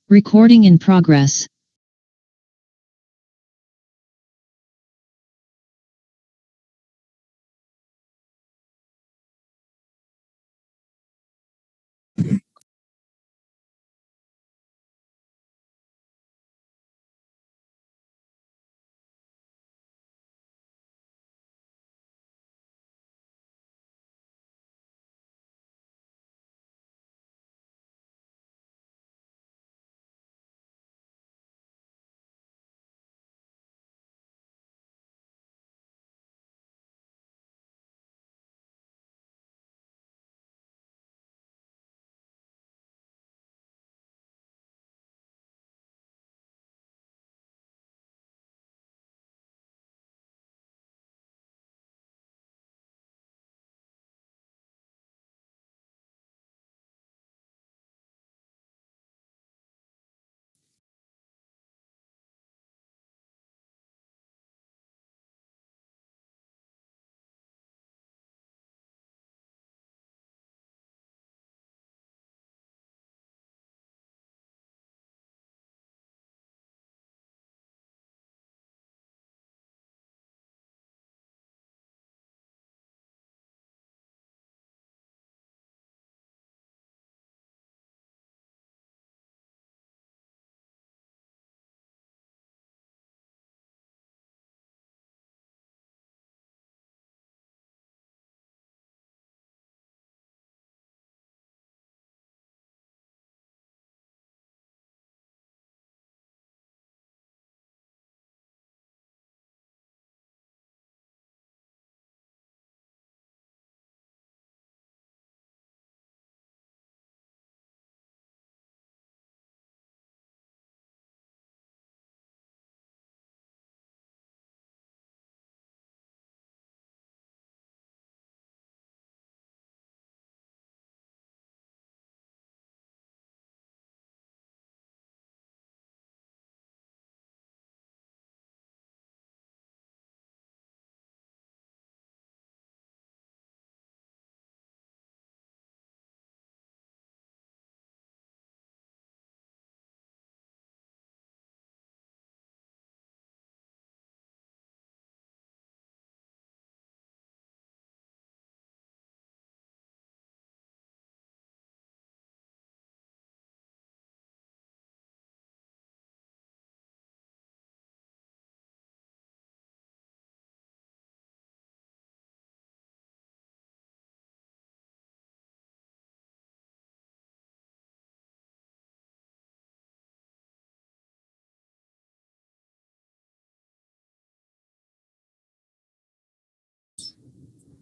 Recording in progress.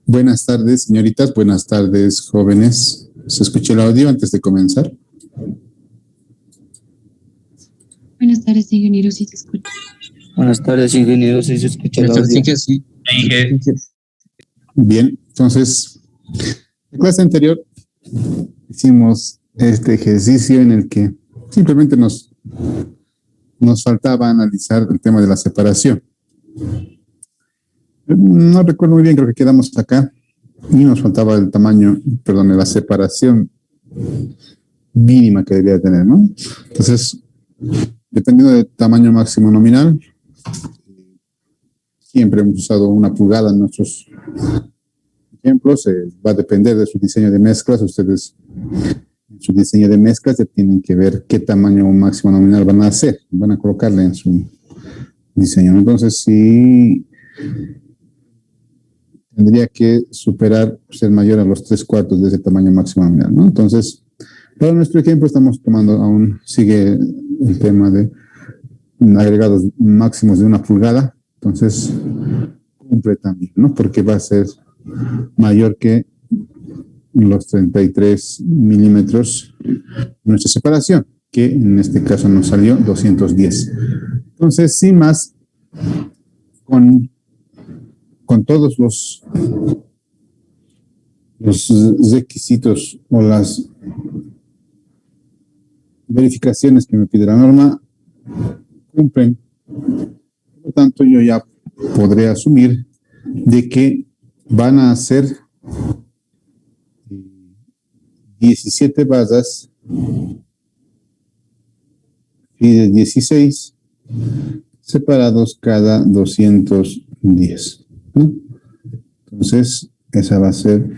Buenas tardes, señoritas. Buenas tardes, jóvenes. ¿Se escucha el audio antes de comenzar? Buenas tardes, ingeniero, si se escucha. Buenas tardes, ingeniero, si se escucha el audio. Sí. Bien, entonces, en la clase anterior hicimos este ejercicio en el que simplemente nos faltaba analizar el tema de la separación. No recuerdo muy bien, creo que quedamos acá y nos faltaba el tamaño, perdón, la separación mínima que debería tener, ¿no? Entonces, dependiendo del tamaño máximo nominal, siempre hemos usado 1 pulgada en nuestros ejemplos. Va a depender de su diseño de mezclas. Ustedes, en su diseño de mezclas, ya tienen que ver qué tamaño máximo nominal van a hacer, van a colocarle en su diseño. Entonces, sí, tendría que superar, ser mayor a los 3/4 de ese tamaño máximo nominal, ¿no? Entonces, para nuestro ejemplo, estamos tomando aún, sigue el tema de agregados máximos de 1 pulgada. Entonces, cumple también, ¿no? Porque va a ser mayor que los 33 milímetros nuestra separación, que en este caso nos salió 210. Entonces, sin más, con todos los requisitos o las verificaciones que me pide la norma cumplen. Por lo tanto, yo ya podré asumir de que van a ser 17 basas y de 16 separados cada 210, ¿no? Entonces, esa va a ser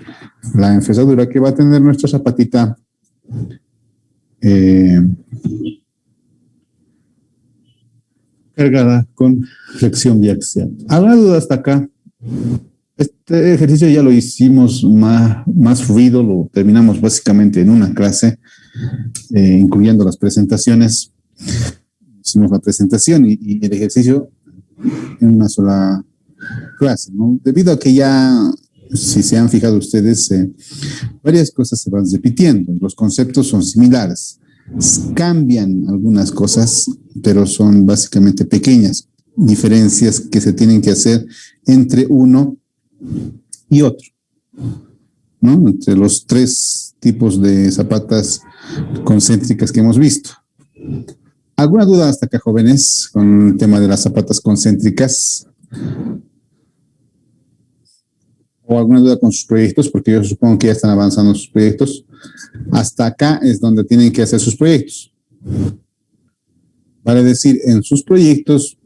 la enfesadura que va a tener nuestra zapatita cargada con flexión biaxial. ¿Alguna duda hasta acá? Este ejercicio ya lo hicimos más fluido, lo terminamos básicamente en una clase, incluyendo las presentaciones. Hicimos la presentación y el ejercicio en una sola clase, ¿no? Debido a que ya, si se han fijado ustedes, varias cosas se van repitiendo, los conceptos son similares. Cambian algunas cosas, pero son básicamente pequeñas diferencias que se tienen que hacer entre uno y otro, ¿no? Entre los tres tipos de zapatas concéntricas que hemos visto. ¿Alguna duda hasta acá, jóvenes, con el tema de las zapatas concéntricas? ¿O alguna duda con sus proyectos? Porque yo supongo que ya están avanzando sus proyectos. Hasta acá es donde tienen que hacer sus proyectos. Vale decir, en sus proyectos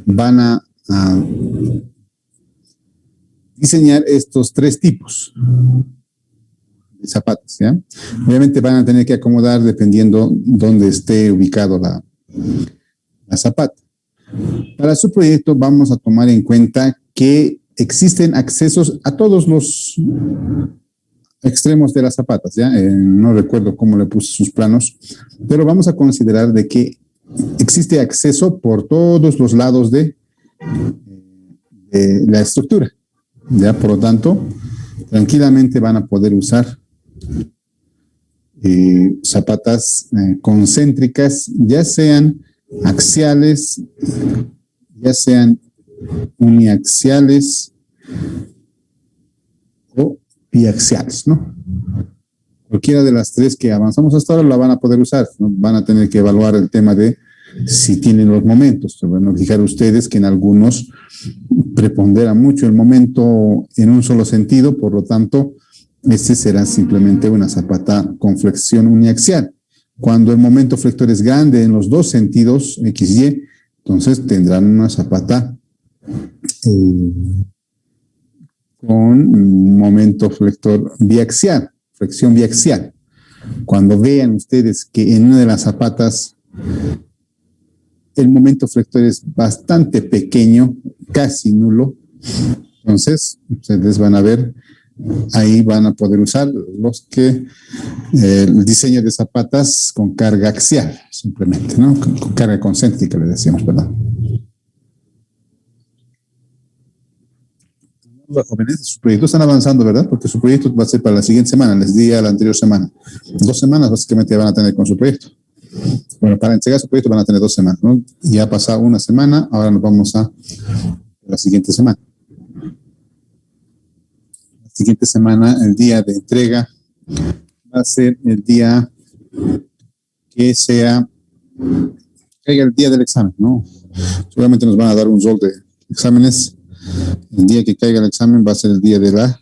van a diseñar estos tres tipos de zapatos, ¿ya? Obviamente van a tener que acomodar dependiendo dónde esté ubicado la zapata. Para su proyecto vamos a tomar en cuenta que existen accesos a todos los extremos de las zapatas, ¿ya? No recuerdo cómo le puse sus planos, pero vamos a considerar de que existe acceso por todos los lados de la estructura, ¿ya? Por lo tanto, tranquilamente van a poder usar zapatas concéntricas, ya sean axiales, ya sean uniaxiales o biaxiales, ¿no? Cualquiera de las tres que avanzamos hasta ahora la van a poder usar, ¿no? Van a tener que evaluar el tema de si tienen los momentos. Van a fijar ustedes que en algunos prepondera mucho el momento en un solo sentido, por lo tanto, este será simplemente una zapata con flexión uniaxial. Cuando el momento flector es grande en los dos sentidos, X, Y, entonces tendrán una zapata con momento flector biaxial, flexión biaxial. Cuando vean ustedes que en una de las zapatas el momento flector es bastante pequeño, casi nulo, entonces ustedes van a ver, ahí van a poder usar el diseño de zapatas con carga axial, simplemente, ¿no? Con carga concéntrica, le decíamos, perdón. Los jóvenes, sus proyectos están avanzando, ¿verdad? Porque su proyecto va a ser para la siguiente semana, les di a la anterior semana. 2 semanas básicamente van a tener con su proyecto. Bueno, para entregar su proyecto van a tener 2 semanas, ¿no? Ya ha pasado una semana, ahora nos vamos a la siguiente semana. La siguiente semana, el día de entrega, va a ser el día que caiga el día del examen, ¿no? Seguramente nos van a dar un rol de exámenes. El día que caiga el examen va a ser el día de la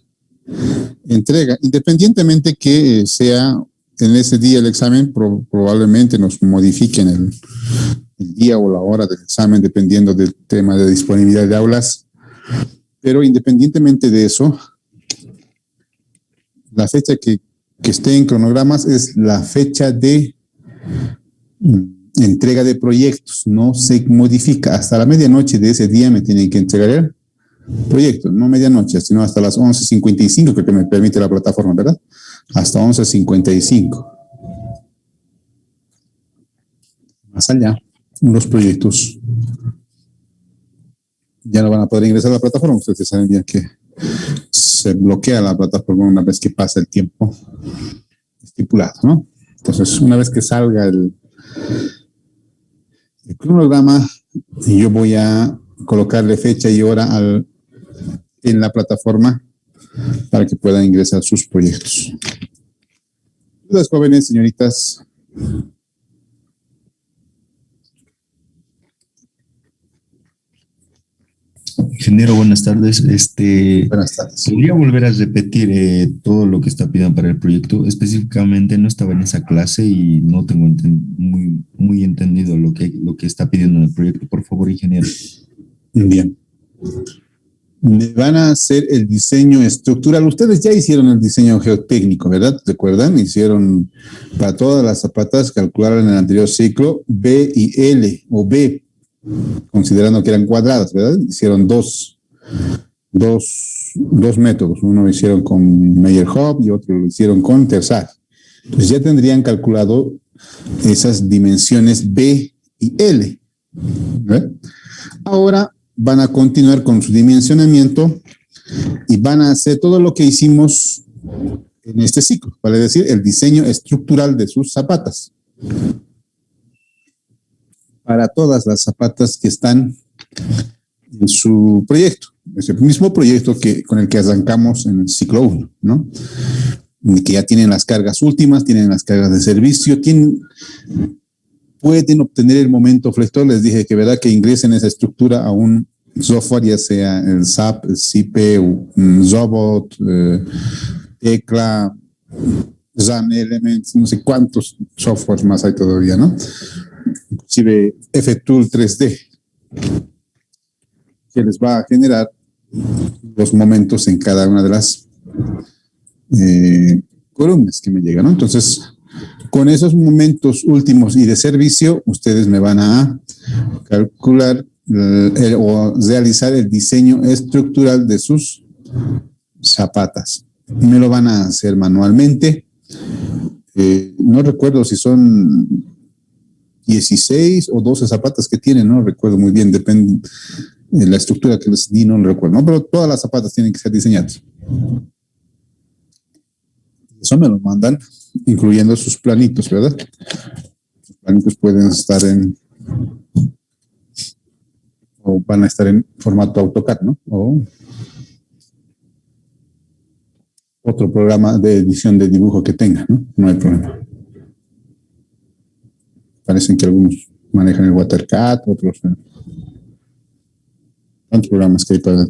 entrega. Independientemente que sea en ese día el examen, probablemente nos modifiquen el día o la hora del examen, dependiendo del tema de disponibilidad de aulas. Pero independientemente de eso, la fecha que esté en cronogramas es la fecha de entrega de proyectos. No se modifica. Hasta la medianoche de ese día me tienen que entregar el proyecto. No medianoche, sino hasta las 11:55, que me permite la plataforma, ¿verdad? Hasta 11:55. Más allá, los proyectos ya no van a poder ingresar a la plataforma. Ustedes saben bien que se bloquea la plataforma una vez que pasa el tiempo estipulado, ¿no? Entonces, una vez que salga el cronograma, yo voy a colocarle fecha y hora en la plataforma para que puedan ingresar sus proyectos. Las jóvenes, señoritas. Sí, Ingeniero, buenas tardes. Buenas tardes. ¿Podría volver a repetir todo lo que está pidiendo para el proyecto? Específicamente no estaba en esa clase y no tengo muy entendido lo que está pidiendo en el proyecto. Por favor, ingeniero. Bien. Me van a hacer el diseño estructural. Ustedes ya hicieron el diseño geotécnico, ¿verdad? ¿Recuerdan? Hicieron para todas las zapatas, calcularon en el anterior ciclo B y L, o B, considerando que eran cuadradas, ¿verdad? Hicieron dos métodos. Uno lo hicieron con Meyerhoff y otro lo hicieron con Terzaghi. Entonces ya tendrían calculado esas dimensiones B y L, ¿verdad? Ahora van a continuar con su dimensionamiento y van a hacer todo lo que hicimos en este ciclo, vale decir, el diseño estructural de sus zapatas. Para todas las zapatas que están en su proyecto, es el mismo proyecto con el que arrancamos en el ciclo 1, ¿no? Que ya tienen las cargas últimas, tienen las cargas de servicio, pueden obtener el momento flector. Les dije que verdad que ingresen esa estructura a un software, ya sea el SAP, el SIPE, Zobot, Tecla, RAM Elements, no sé cuántos softwares más hay todavía, ¿no? Inclusive FTool 3D, que les va a generar los momentos en cada una de las columnas que me llegan, ¿no? Entonces, con esos momentos últimos y de servicio, ustedes me van a calcular o realizar el diseño estructural de sus zapatas. Me lo van a hacer manualmente. No recuerdo si son 16 o 12 zapatas que tienen, no recuerdo muy bien, depende de la estructura que les di, no lo recuerdo, ¿no? Pero todas las zapatas tienen que ser diseñadas. Eso me lo mandan, incluyendo sus planitos, ¿verdad? Los planitos pueden estar o van a estar en formato AutoCAD, ¿no? O otro programa de edición de dibujo que tenga, ¿no? No hay problema. Parecen que algunos manejan el WaterCAD, otros tantos programas que hay para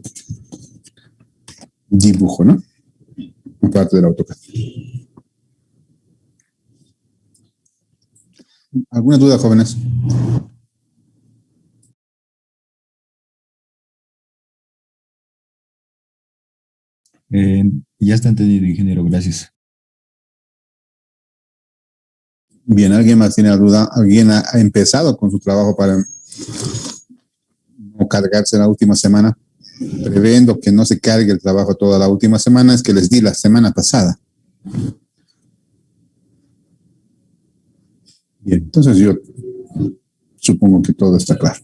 dibujo, ¿no? Aparte del AutoCAD. ¿Alguna duda, jóvenes? Ya está entendido, ingeniero. Gracias. Bien, ¿alguien más tiene duda? ¿Alguien ha empezado con su trabajo para no cargarse la última semana? Previendo que no se cargue el trabajo toda la última semana, es que les di la semana pasada. Bien, entonces yo supongo que todo está claro.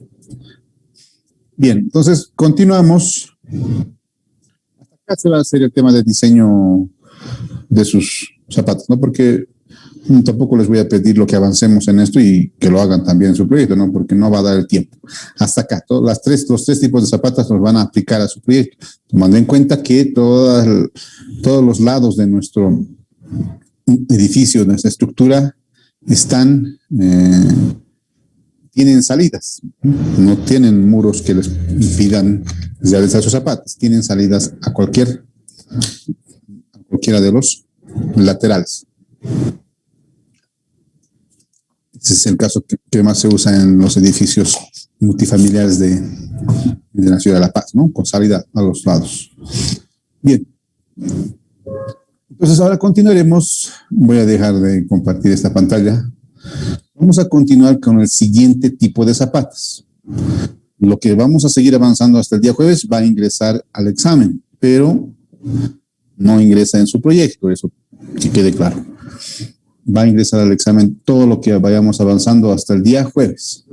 Bien, entonces continuamos. Hasta acá se va a hacer el tema de diseño de sus zapatos, ¿no? Porque tampoco les voy a pedir lo que avancemos en esto y que lo hagan también en su proyecto, ¿no? Porque no va a dar el tiempo. Hasta acá, los tres tipos de zapatas los van a aplicar a su proyecto, tomando en cuenta que todos los lados de nuestro edificio, de nuestra estructura, tienen salidas, no tienen muros que les impidan realizar sus zapatas, tienen salidas a cualquiera de los laterales. Ese es el caso que más se usa en los edificios multifamiliares de la ciudad de La Paz, ¿no? Con salida a los lados. Bien. Entonces ahora continuaremos. Voy a dejar de compartir esta pantalla. Vamos a continuar con el siguiente tipo de zapatas. Lo que vamos a seguir avanzando hasta el día jueves va a ingresar al examen, pero no ingresa en su proyecto, eso que quede claro. Va a ingresar al examen todo lo que vayamos avanzando hasta el día jueves.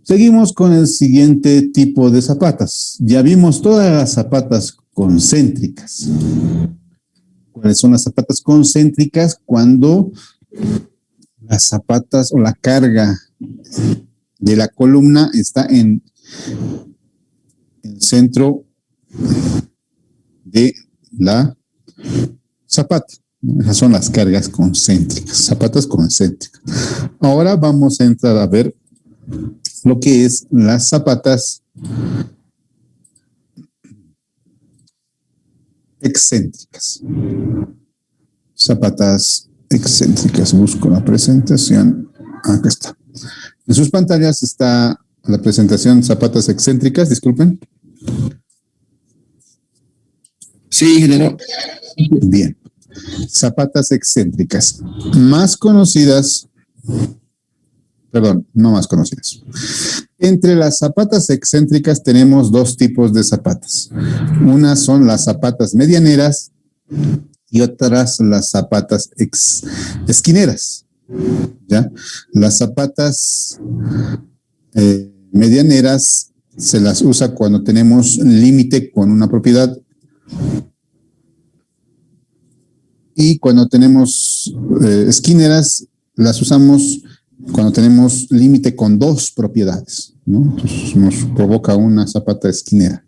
Seguimos con el siguiente tipo de zapatas. Ya vimos todas las zapatas concéntricas. ¿Cuáles son las zapatas concéntricas? Cuando las zapatas o la carga de la columna está en el centro de la zapata. Esas son las cargas concéntricas, zapatas concéntricas. Ahora vamos a entrar a ver lo que es las zapatas excéntricas. Zapatas excéntricas. Busco la presentación. Acá está. En sus pantallas está la presentación zapatas excéntricas. Disculpen. Sí, ingeniero. Bien. Zapatas excéntricas. Más conocidas. Perdón, no más conocidas. Entre las zapatas excéntricas tenemos dos tipos de zapatas. Unas son las zapatas medianeras y otras las zapatas esquineras. ¿Ya? Las zapatas medianeras se las usa cuando tenemos límite con una propiedad y cuando tenemos esquineras las usamos cuando tenemos límite con dos propiedades, ¿no? Entonces nos provoca una zapata esquinera.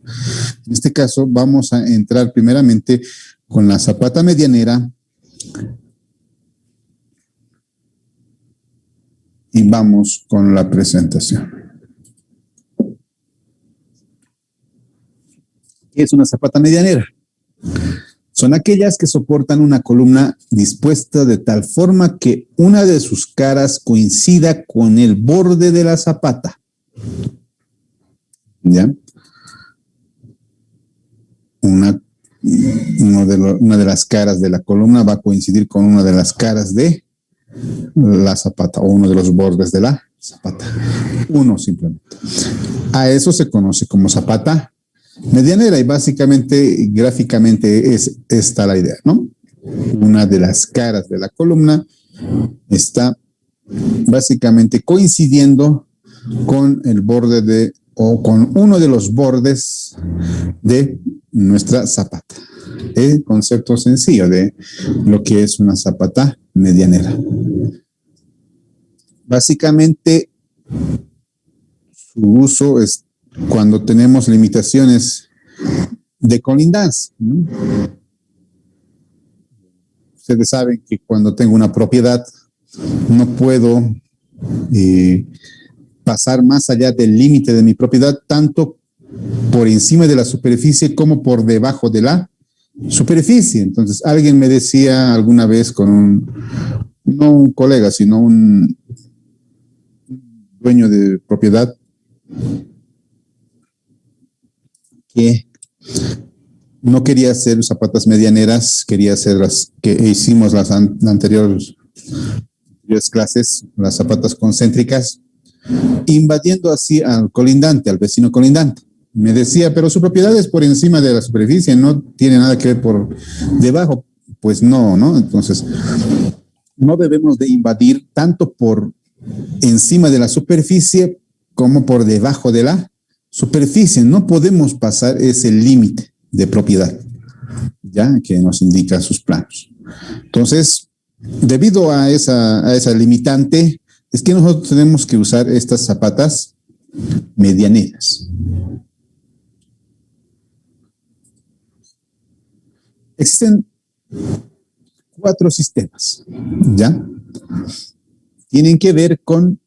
En este caso vamos a entrar primeramente con la zapata medianera y vamos con la presentación. ¿Qué es una zapata medianera? Son aquellas que soportan una columna dispuesta de tal forma que una de sus caras coincida con el borde de la zapata. ¿Ya? Una de las caras de la columna va a coincidir con una de las caras de la zapata o uno de los bordes de la zapata. Uno simplemente. A eso se conoce como zapata medianera y básicamente, gráficamente es esta la idea, ¿no? Una de las caras de la columna está básicamente coincidiendo con el borde o con uno de los bordes de nuestra zapata. El concepto sencillo de lo que es una zapata medianera. Básicamente, su uso es cuando tenemos limitaciones de colindancia, ¿no? Ustedes saben que cuando tengo una propiedad no puedo pasar más allá del límite de mi propiedad, tanto por encima de la superficie como por debajo de la superficie. Entonces, alguien me decía alguna vez no un colega, sino un dueño de propiedad, que no quería hacer zapatas medianeras, quería hacer las que hicimos las anteriores clases, las zapatas concéntricas, invadiendo así al colindante, al vecino colindante. Me decía, pero su propiedad es por encima de la superficie, no tiene nada que ver por debajo. Pues no, ¿no? Entonces, no debemos de invadir tanto por encima de la superficie como por debajo de la superficie. No podemos pasar ese límite de propiedad, ya que nos indica sus planos. Entonces, debido a esa limitante, es que nosotros tenemos que usar estas zapatas medianeras. Existen 4 sistemas, ¿ya? Tienen que ver con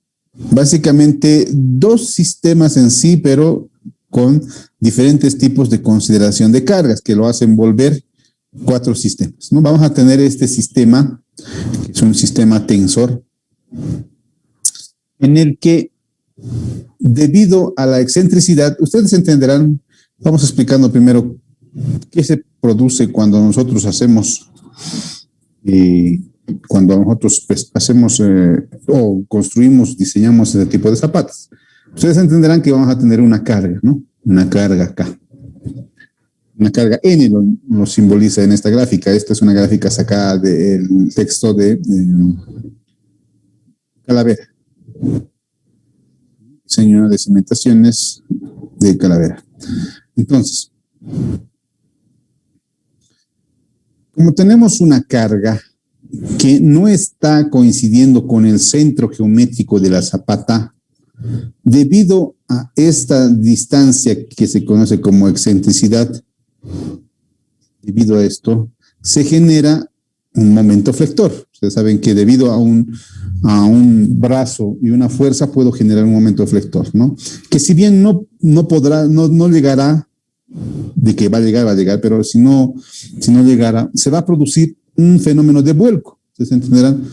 básicamente 2 sistemas en sí, pero con diferentes tipos de consideración de cargas que lo hacen volver 4 sistemas, ¿no? Vamos a tener este sistema, que es un sistema tensor, en el que debido a la excentricidad, ustedes entenderán, vamos explicando primero qué se produce cuando nosotros hacemos o construimos, diseñamos ese tipo de zapatas. Ustedes entenderán que vamos a tener una carga, ¿no? Una carga acá. Una carga N lo simboliza en esta gráfica. Esta es una gráfica sacada del texto de Calavera. Diseño de cimentaciones de Calavera. Entonces, como tenemos una carga que no está coincidiendo con el centro geométrico de la zapata, debido a esta distancia que se conoce como excentricidad, debido a esto, se genera un momento flector. Ustedes saben que debido a un brazo y una fuerza puedo generar un momento flector, ¿no? Que si bien no llegará de que va a llegar, pero si no llegara, se va a producir un fenómeno de vuelco. Ustedes entenderán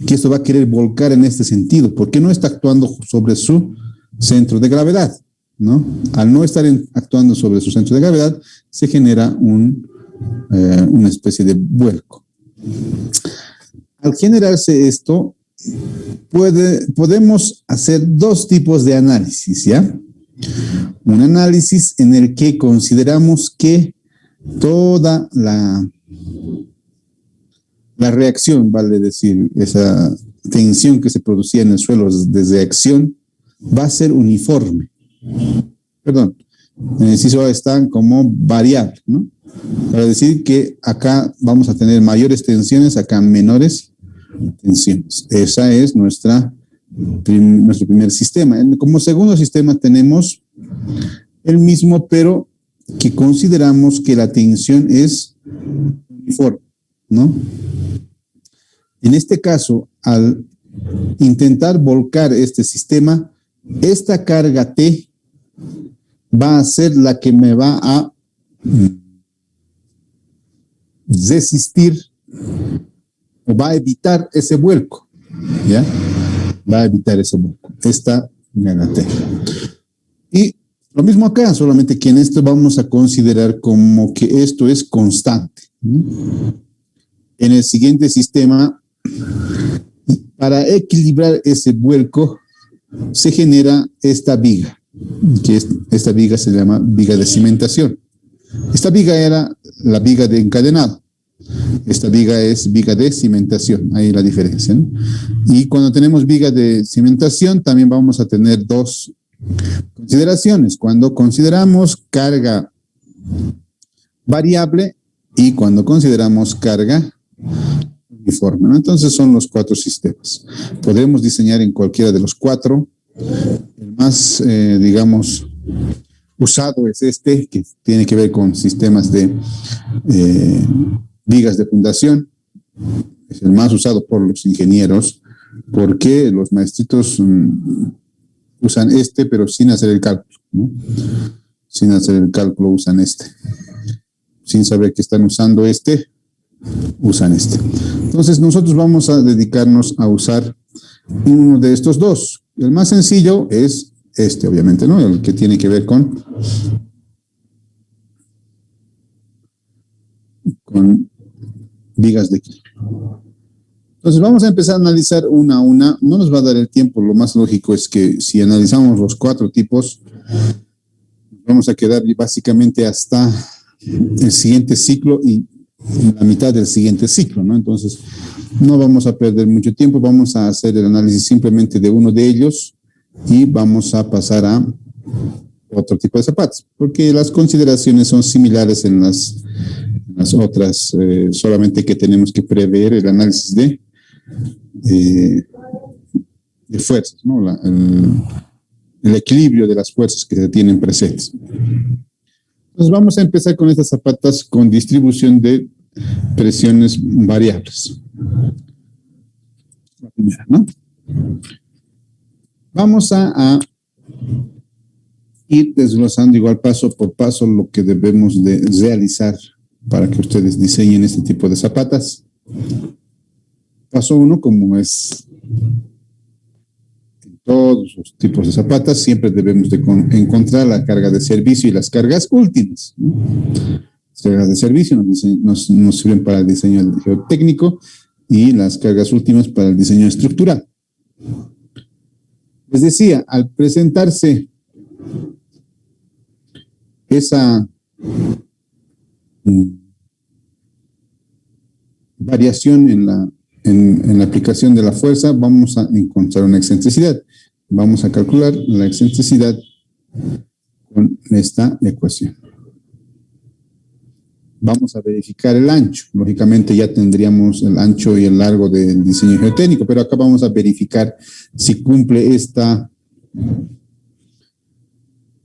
que esto va a querer volcar en este sentido, porque no está actuando sobre su centro de gravedad, ¿no? Al no estar actuando sobre su centro de gravedad, se genera una especie de vuelco. Al generarse esto, podemos hacer dos tipos de análisis, ¿ya? Un análisis en el que consideramos que toda la reacción, vale decir, esa tensión que se producía en el suelo desde acción, va a ser uniforme. Perdón, en el inciso A están como variable, ¿no? Para decir que acá vamos a tener mayores tensiones, acá menores tensiones. Esa es nuestro primer sistema. Como segundo sistema tenemos el mismo, pero que consideramos que la tensión es uniforme, ¿no? En este caso, al intentar volcar este sistema, esta carga T va a ser la que me va a resistir o va a evitar ese vuelco, ¿ya? Va a evitar ese vuelco, esta carga T. Y lo mismo acá, solamente que en esto vamos a considerar como que esto es constante, ¿no? En el siguiente sistema, para equilibrar ese vuelco, se genera esta viga, que esta viga se llama viga de cimentación. Esta viga era la viga de encadenado. Esta viga es viga de cimentación, ahí la diferencia, ¿no? Y cuando tenemos viga de cimentación, también vamos a tener dos consideraciones. Cuando consideramos carga variable y cuando consideramos carga uniforme, ¿no? Entonces son los cuatro sistemas. Podemos diseñar en cualquiera de los cuatro. El más, digamos, usado es este, que tiene que ver con sistemas de vigas de fundación. Es el más usado por los ingenieros, porque los maestritos usan este, pero sin hacer el cálculo, ¿no? Sin hacer el cálculo usan este. Sin saber que están usando este, usan este. Entonces nosotros vamos a dedicarnos a usar uno de estos dos. El más sencillo es este, obviamente, ¿no? El que tiene que ver con vigas de equilibrio. Entonces vamos a empezar a analizar una a una. No nos va a dar el tiempo. Lo más lógico es que si analizamos los cuatro tipos, vamos a quedar básicamente hasta el siguiente ciclo y la mitad del siguiente ciclo, ¿no? Entonces no vamos a perder mucho tiempo. Vamos a hacer el análisis simplemente de uno de ellos y vamos a pasar a otro tipo de zapatos, porque las consideraciones son similares en las otras, solamente que tenemos que prever el análisis de fuerzas, ¿no? El equilibrio de las fuerzas que se tienen presentes. Entonces vamos a empezar con estas zapatas con distribución de presiones variables. La primera, ¿no? Vamos a ir desglosando igual paso por paso lo que debemos de realizar para que ustedes diseñen este tipo de zapatas. Paso 1, como es en todos los tipos de zapatas, siempre debemos de encontrar la carga de servicio y las cargas últimas, ¿no? Las cargas de servicio nos sirven para el diseño geotécnico y las cargas últimas para el diseño estructural. Les decía, al presentarse esa variación en la aplicación de la fuerza, vamos a encontrar una excentricidad. Vamos a calcular la excentricidad con esta ecuación. Vamos a verificar el ancho. Lógicamente ya tendríamos el ancho y el largo del diseño geotécnico, pero acá vamos a verificar si cumple esta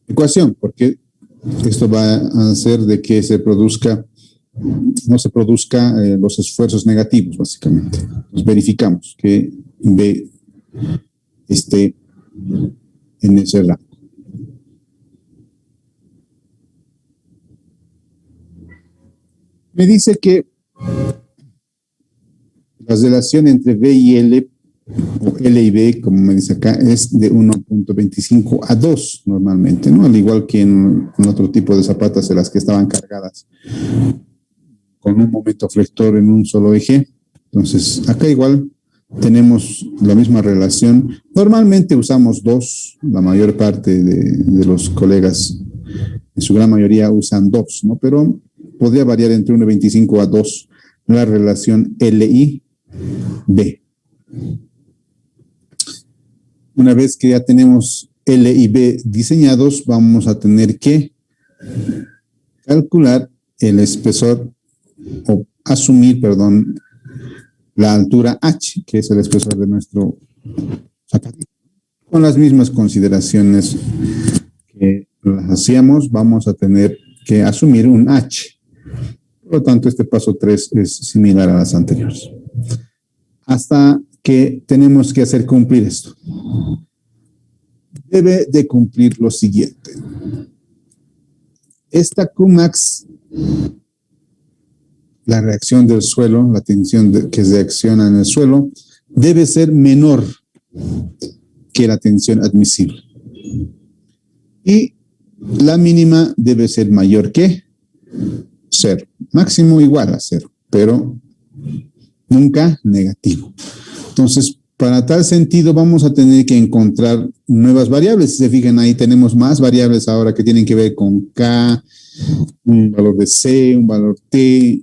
ecuación, porque esto va a hacer de que no se produzca los esfuerzos negativos, básicamente. Entonces verificamos que B esté en ese rango. Me dice que la relación entre B y L, o L y B, como me dice acá, es de 1.25 a 2 normalmente, ¿no? Al igual que en otro tipo de zapatas en las que estaban cargadas con un momento flector en un solo eje. Entonces, acá igual tenemos la misma relación. Normalmente usamos 2, la mayor parte de los colegas, en su gran mayoría usan 2, ¿no? Pero podría variar entre 1.25 a 2 la relación L-I-B. Una vez que ya tenemos L y B diseñados, vamos a tener que calcular el espesor, o asumir, perdón, la altura H, que es el espesor de nuestro zapatito. Con las mismas consideraciones que las hacíamos, vamos a tener que asumir un H. Por lo tanto, este paso 3 es similar a las anteriores. Hasta que tenemos que hacer cumplir esto. Debe de cumplir lo siguiente. Esta Qmax, la reacción del suelo, la tensión que se acciona en el suelo, debe ser menor que la tensión admisible. Y la mínima debe ser mayor que 0. Máximo igual a 0, pero nunca negativo. Entonces, para tal sentido, vamos a tener que encontrar nuevas variables. Si se fijan, ahí tenemos más variables ahora que tienen que ver con K, un valor de C, un valor T.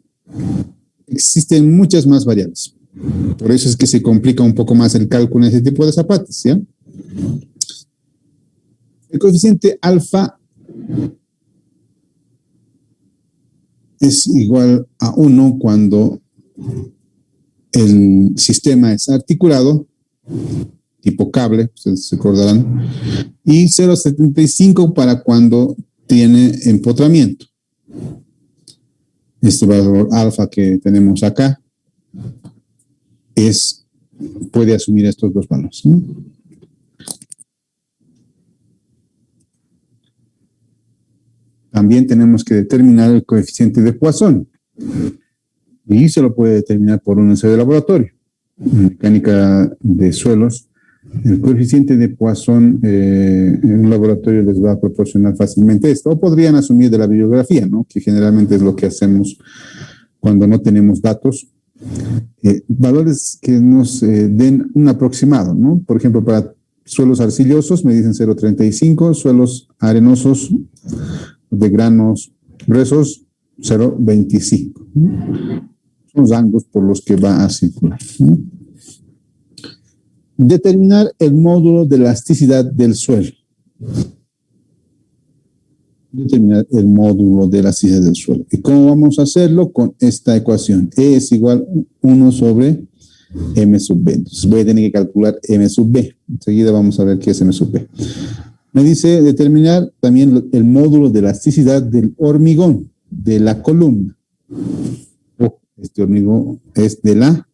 Existen muchas más variables. Por eso es que se complica un poco más el cálculo en ese tipo de zapatos, ¿ya? El coeficiente alfa es igual a 1 cuando el sistema es articulado, tipo cable, ustedes se acordarán, y 0.75 para cuando tiene empotramiento. Este valor alfa que tenemos acá puede asumir estos dos valores, ¿no? También tenemos que determinar el coeficiente de Poisson. Y se lo puede determinar por un ensayo de laboratorio. En mecánica de suelos, el coeficiente de Poisson en un laboratorio les va a proporcionar fácilmente esto. O podrían asumir de la bibliografía, ¿no? Que generalmente es lo que hacemos cuando no tenemos datos. Valores que nos den un aproximado, ¿no? Por ejemplo, para suelos arcillosos me dicen 0.35, suelos arenosos de granos gruesos 0.25. Son los rangos por los que va a circular. Determinar el módulo de elasticidad del suelo. Determinar el módulo de elasticidad del suelo. ¿Y cómo vamos a hacerlo? Con esta ecuación. E es igual a 1 sobre M sub B. Entonces voy a tener que calcular M sub B. Enseguida vamos a ver qué es M sub B. Me dice determinar también el módulo de elasticidad del hormigón, de la columna. Este hormigón es de la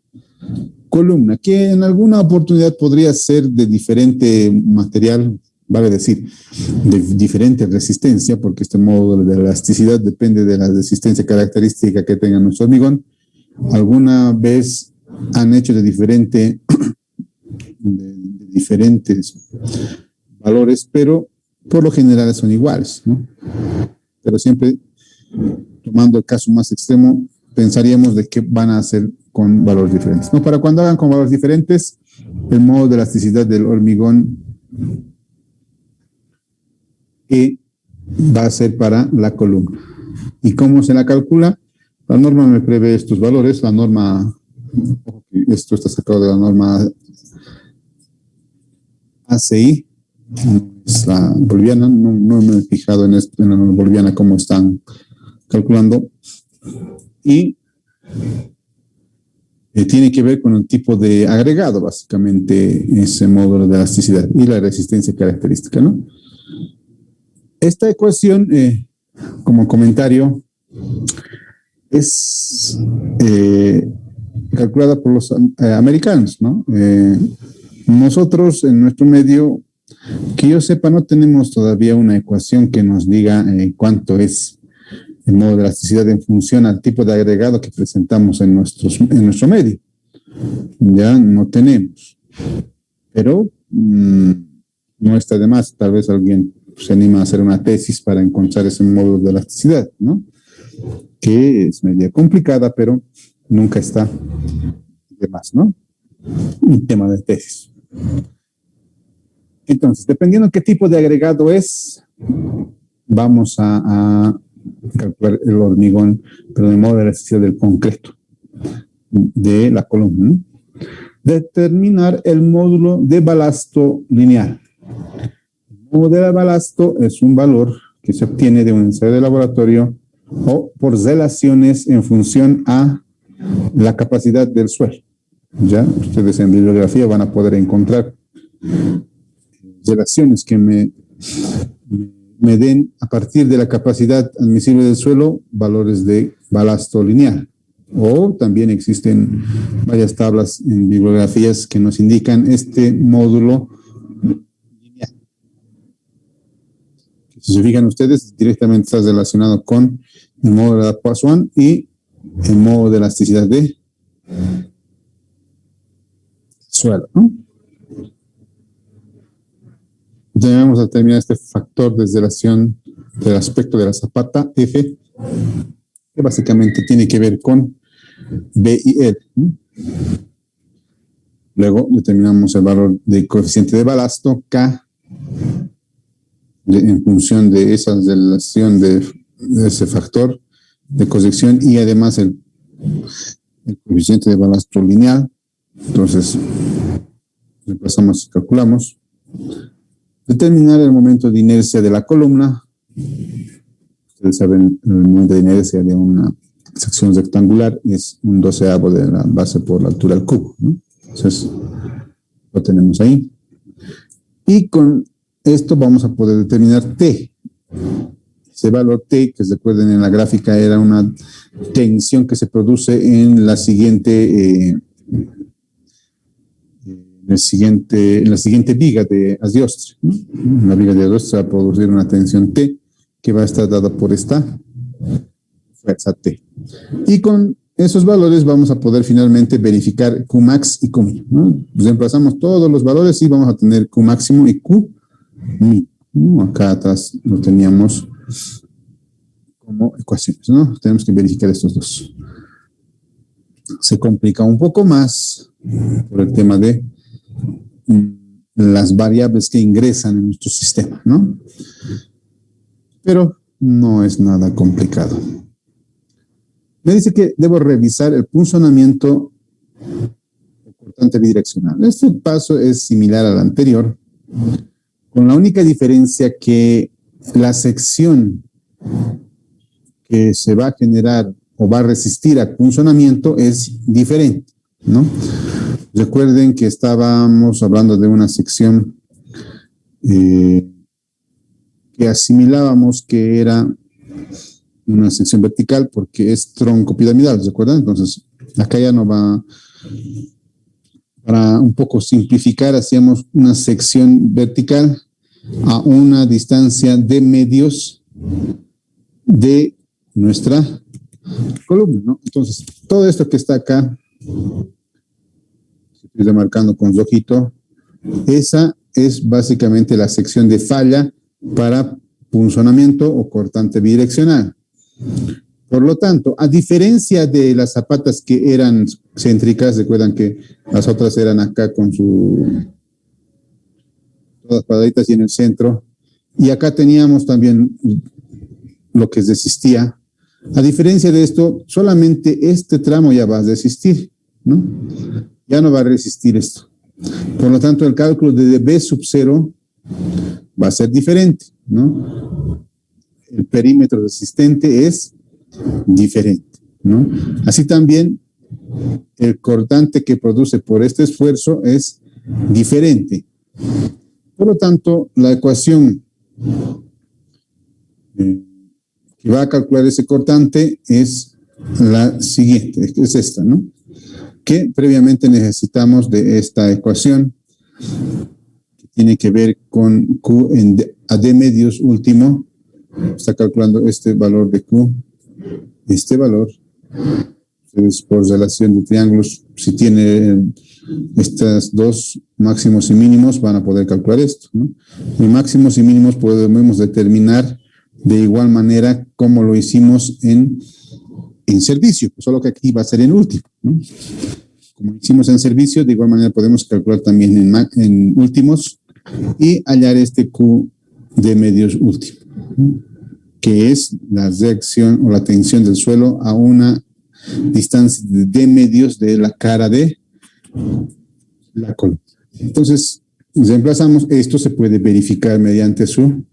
columna, que en alguna oportunidad podría ser de diferente material, vale decir, de diferente resistencia, porque este módulo de elasticidad depende de la resistencia característica que tenga nuestro hormigón. Alguna vez han hecho de diferentes valores, pero por lo general son iguales, ¿no? Pero siempre, tomando el caso más extremo, pensaríamos de que van a hacer con valores diferentes, ¿no? Para cuando hagan con valores diferentes, el módulo de elasticidad del hormigón va a ser para la columna. ¿Y cómo se la calcula? La norma me prevé estos valores. La norma, esto está sacado de la norma ACI, es la boliviana. No me he fijado en la norma boliviana cómo están calculando. Y tiene que ver con el tipo de agregado, básicamente, ese módulo de elasticidad y la resistencia característica, ¿no? Esta ecuación, como comentario, es calculada por los americanos, ¿no? Nosotros, en nuestro medio, que yo sepa, no tenemos todavía una ecuación que nos diga cuánto es el modo de elasticidad en función al tipo de agregado que presentamos en nuestro medio. Ya no tenemos. Pero no está de más. Tal vez alguien se anima a hacer una tesis para encontrar ese modo de elasticidad, ¿no? Que es media complicada, pero nunca está de más, ¿no? Un tema de tesis. Entonces, dependiendo qué tipo de agregado es, vamos a calcular el hormigón, pero de modo de elasticidad del concreto de la columna, ¿no? Determinar el módulo de balasto lineal. El módulo de balasto es un valor que se obtiene de un ensayo de laboratorio o por relaciones en función a la capacidad del suelo. Ya ustedes en bibliografía van a poder encontrar relaciones que me den a partir de la capacidad admisible del suelo valores de balasto lineal. O también existen varias tablas en bibliografías que nos indican este módulo lineal. Si se fijan ustedes, directamente está relacionado con el módulo de Poisson y el módulo de elasticidad de suelo, ¿no? Ya vamos a terminar este factor de relación del aspecto de la zapata F, que básicamente tiene que ver con B y L. Luego determinamos el valor del coeficiente de balasto K en función de esa relación de ese factor de corrección y además el coeficiente de balasto lineal. Entonces, reemplazamos y calculamos. Determinar el momento de inercia de la columna. Ustedes saben, el momento de inercia de una sección rectangular es un 12avo de la base por la altura al cubo, ¿no? Entonces, lo tenemos ahí. Y con esto vamos a poder determinar T. Ese valor T, que recuerden en la gráfica, era una tensión que se produce en la siguiente, en la siguiente viga de Asiostre, ¿no? En la viga de Asiostre se va a producir una tensión T que va a estar dada por esta fuerza T. Y con esos valores vamos a poder finalmente verificar Qmax y Qmin, ¿no? Reemplazamos todos los valores y vamos a tener Q máximo y Q min, ¿no? Acá atrás lo teníamos como ecuaciones, ¿no? Tenemos que verificar estos dos. Se complica un poco más por el tema de las variables que ingresan en nuestro sistema, ¿no? Pero no es nada complicado. Me dice que debo revisar el punzonamiento cortante bidireccional. Este paso es similar al anterior, con la única diferencia que la sección que se va a generar o va a resistir a punzonamiento es diferente, ¿no? Recuerden que estábamos hablando de una sección que asimilábamos que era una sección vertical porque es tronco piramidal, ¿recuerdan? Entonces, acá ya no va, para un poco simplificar, hacíamos una sección vertical a una distancia de medios de nuestra columna, ¿no? Entonces, todo esto que está acá, estoy remarcando con rojito, esa es básicamente la sección de falla para punzonamiento o cortante bidireccional. Por lo tanto, a diferencia de las zapatas que eran céntricas, recuerdan que las otras eran acá con todas paraditas y en el centro, y acá teníamos también lo que resistía. A diferencia de esto, solamente este tramo ya va a resistir, ¿no? Ya no va a resistir esto. Por lo tanto, el cálculo de B sub 0 va a ser diferente, ¿no? El perímetro resistente es diferente, ¿no? Así también, el cortante que produce por este esfuerzo es diferente. Por lo tanto, la ecuación que va a calcular ese cortante es la siguiente, es esta, ¿no? Que previamente necesitamos de esta ecuación, que tiene que ver con Q a D medios último. Está calculando este valor de Q este valor. Ustedes, por relación de triángulos, si tiene estos dos máximos y mínimos, van a poder calcular esto, ¿no? Y máximos y mínimos podemos determinar de igual manera como lo hicimos en servicio, solo que aquí va a ser en último, ¿no? Como hicimos en servicio, de igual manera podemos calcular también en últimos y hallar este Q de medios último, ¿no? Que es la reacción o la tensión del suelo a una distancia de medios de la cara de la columna. Entonces, reemplazamos, esto se puede verificar mediante su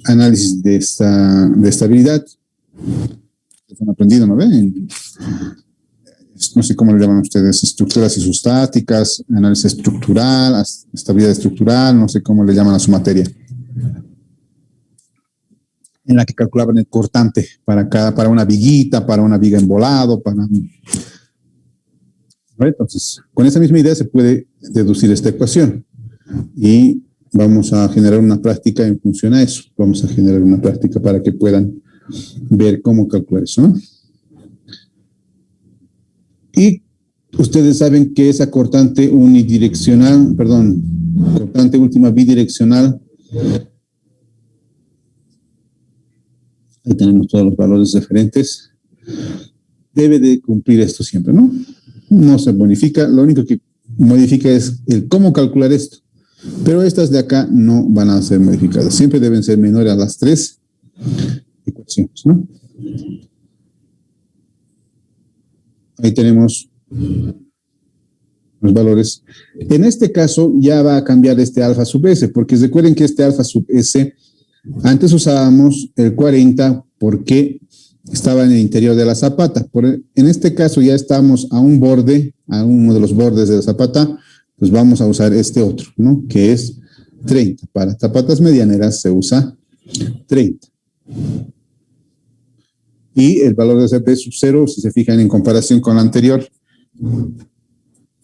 análisis de estabilidad. Han aprendido, ¿no ven? No sé cómo le llaman ustedes, estructuras isostáticas, análisis estructural, estabilidad estructural, no sé cómo le llaman a su materia, en la que calculaban el cortante para una viguita, para una viga en volado, ¿vale? Entonces, con esa misma idea se puede deducir esta ecuación y vamos a generar una práctica en función a eso. Vamos a generar una práctica para que puedan ver cómo calcular eso, ¿no? Y ustedes saben que esa cortante cortante última bidireccional, ahí tenemos todos los valores referentes, debe de cumplir esto siempre, ¿no? No se modifica, lo único que modifica es el cómo calcular esto, pero estas de acá no van a ser modificadas, siempre deben ser menores a las 3 ecuaciones, ¿no? Ahí tenemos los valores. En este caso ya va a cambiar este alfa sub s, porque recuerden que este alfa sub s, antes usábamos el 40 porque estaba en el interior de la zapata. En este caso ya estamos a un borde, a uno de los bordes de la zapata, pues vamos a usar este otro, ¿no? Que es 30. Para zapatas medianeras se usa 30. Y el valor de CP sub 0, si se fijan en comparación con la anterior,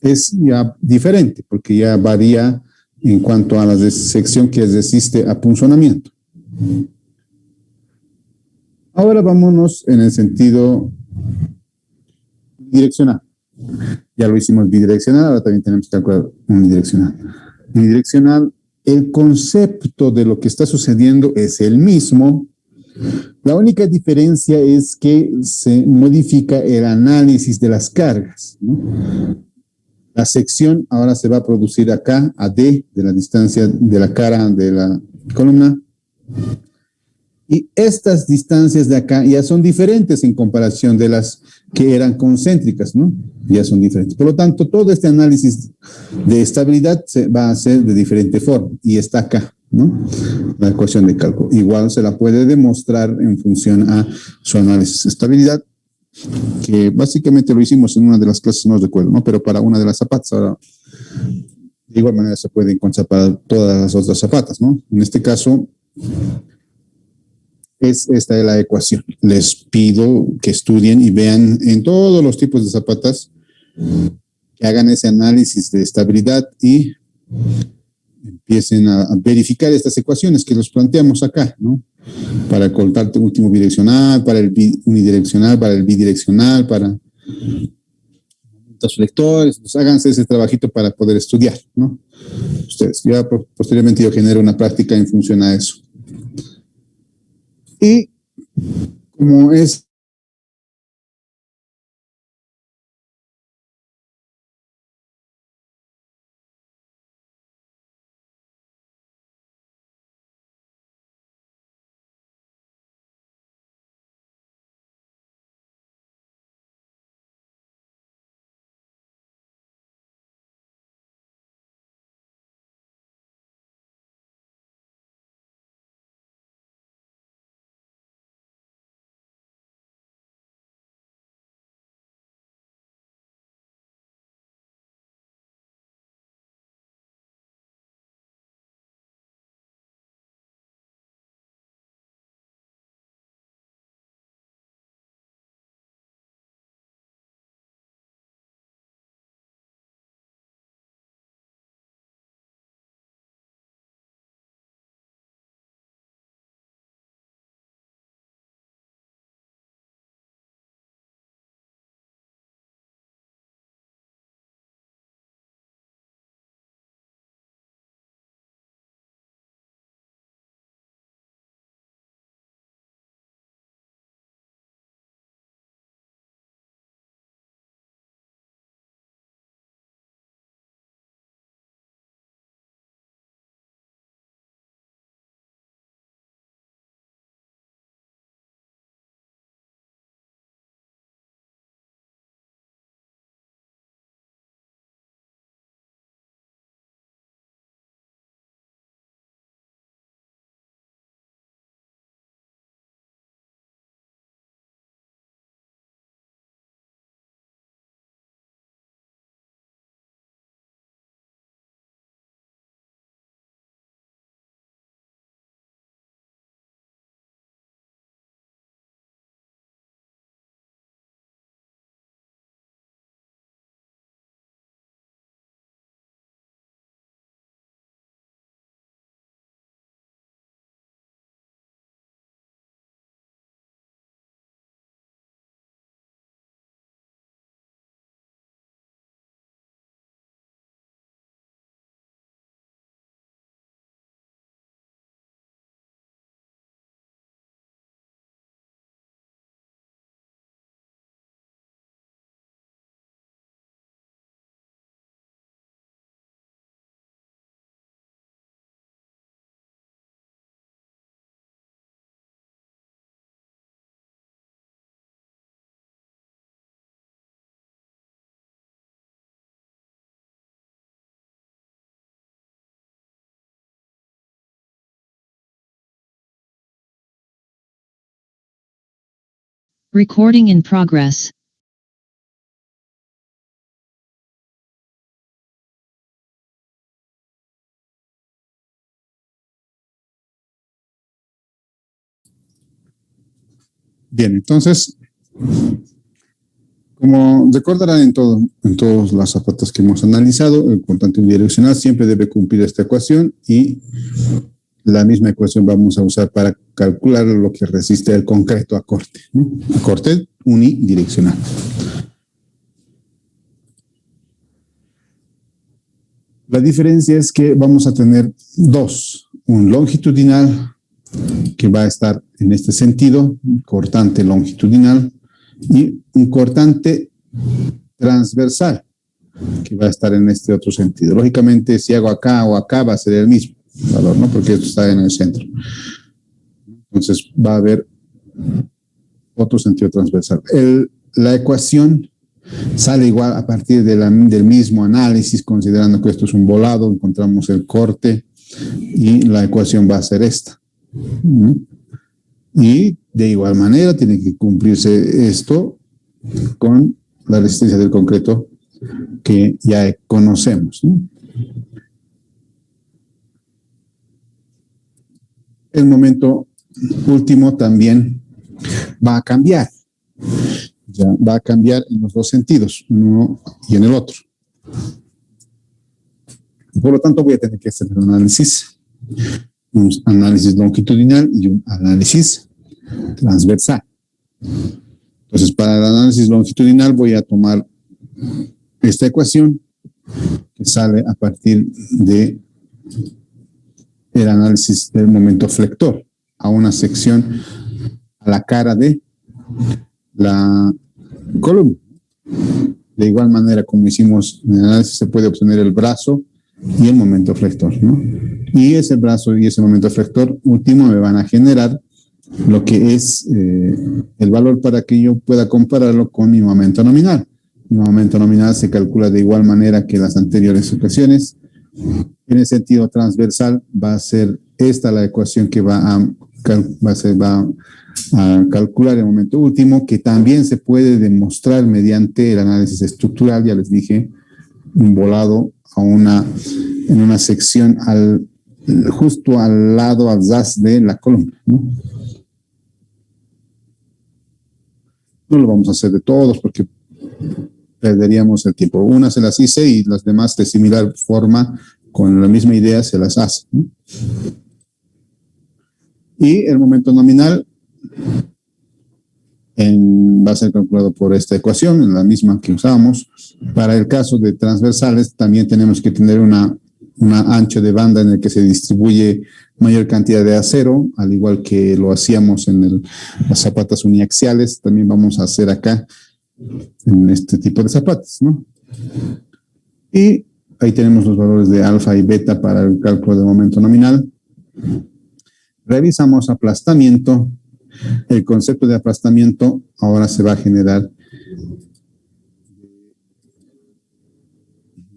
es ya diferente, porque ya varía en cuanto a la sección que resiste a punzonamiento. Ahora vámonos en el sentido direccional. Ya lo hicimos bidireccional, ahora también tenemos que calcular unidireccional. Unidireccional, el concepto de lo que está sucediendo es el mismo. La única diferencia es que se modifica el análisis de las cargas, ¿no? La sección ahora se va a producir acá, a D, de la distancia de la cara de la columna. Y estas distancias de acá ya son diferentes en comparación de las que eran concéntricas, ¿no? Ya son diferentes. Por lo tanto, todo este análisis de estabilidad se va a hacer de diferente forma y está acá, ¿no? La ecuación de cálculo. Igual se la puede demostrar en función a su análisis de estabilidad, que básicamente lo hicimos en una de las clases, no recuerdo, ¿no? Pero para una de las zapatas, ahora de igual manera se puede encontrar para todas las otras zapatas, ¿no? En este caso, esta es la ecuación. Les pido que estudien y vean en todos los tipos de zapatas, que hagan ese análisis de estabilidad y empiecen a verificar estas ecuaciones que los planteamos acá, ¿no? Para el cortante último bidireccional, para el unidireccional, para el bidireccional, para los lectores, pues háganse ese trabajito para poder estudiar, ¿no? Ustedes, ya posteriormente yo genero una práctica en función a eso. Y como es Recording in progress. Bien, entonces, como recordarán en todas las zapatas que hemos analizado, el cortante unidireccional siempre debe cumplir esta ecuación y la misma ecuación vamos a usar para calcular lo que resiste el concreto a corte, ¿no? A corte unidireccional. La diferencia es que vamos a tener dos, un longitudinal que va a estar en este sentido, un cortante longitudinal, y un cortante transversal que va a estar en este otro sentido. Lógicamente, si hago acá o acá va a ser el mismo valor, ¿no? Porque esto está en el centro. Entonces va a haber otro sentido transversal. La ecuación sale igual a partir del mismo análisis, considerando que esto es un volado, encontramos el corte y la ecuación va a ser esta. Y de igual manera tiene que cumplirse esto con la resistencia del concreto que ya conocemos, ¿no? El momento último también va a cambiar. Ya va a cambiar en los dos sentidos, uno y en el otro. Por lo tanto, voy a tener que hacer un análisis longitudinal y un análisis transversal. Entonces, para el análisis longitudinal voy a tomar esta ecuación que sale a partir de el análisis del momento flector a una sección a la cara de la columna. De igual manera, como hicimos en el análisis, se puede obtener el brazo y el momento flector, ¿no? Y ese brazo y ese momento flector último me van a generar lo que es el valor para que yo pueda compararlo con mi momento nominal. Mi momento nominal se calcula de igual manera que las anteriores ocasiones. En el sentido transversal va a ser esta la ecuación que va a calcular el momento último, que también se puede demostrar mediante el análisis estructural. Ya les dije, un volado en una sección justo al lado, al ras de la columna, ¿no? No lo vamos a hacer de todos porque perderíamos el tiempo. Unas se las hice y las demás de similar forma, con la misma idea, se las hace, ¿no? Y el momento nominal va a ser calculado por esta ecuación, en la misma que usábamos. Para el caso de transversales, también tenemos que tener una ancho de banda en el que se distribuye mayor cantidad de acero, al igual que lo hacíamos en las zapatas uniaxiales, también vamos a hacer acá en este tipo de zapatas, ¿no? Y ahí tenemos los valores de alfa y beta para el cálculo de momento nominal. Revisamos aplastamiento. El concepto de aplastamiento ahora se va a generar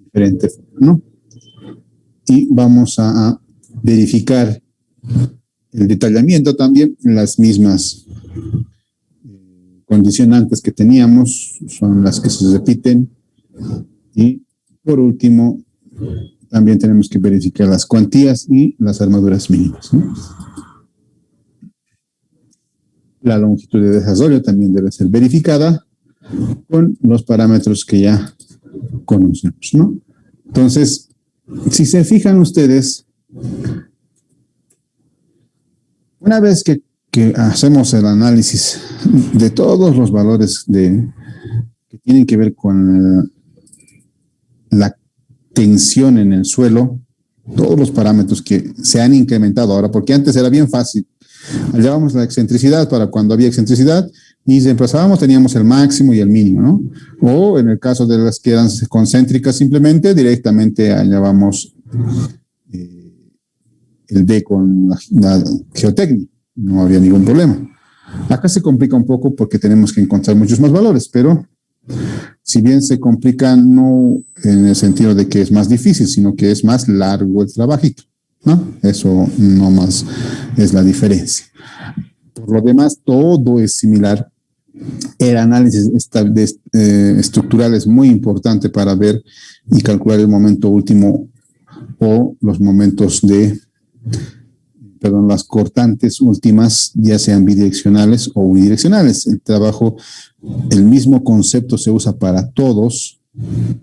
diferente, ¿no? Y vamos a verificar el detallamiento también. Las mismas condicionantes que teníamos son las que se repiten. Y por último, también tenemos que verificar las cuantías y las armaduras mínimas, ¿no? La longitud de desarrollo también debe ser verificada con los parámetros que ya conocemos, ¿no? Entonces, si se fijan ustedes, una vez que hacemos el análisis de todos los valores que tienen que ver con la tensión en el suelo, todos los parámetros que se han incrementado ahora, porque antes era bien fácil. Hallábamos la excentricidad para cuando había excentricidad y reemplazábamos, teníamos el máximo y el mínimo, ¿no? O en el caso de las que eran concéntricas, simplemente directamente hallábamos el D con la geotecnia, no había ningún problema. Acá se complica un poco porque tenemos que encontrar muchos más valores, pero si bien se complica, no en el sentido de que es más difícil, sino que es más largo el trabajito, ¿no? Eso no más es la diferencia. Por lo demás, todo es similar El análisis estructural es muy importante para ver y calcular el momento último o los momentos las cortantes últimas, ya sean bidireccionales o unidireccionales. El mismo concepto se usa para todos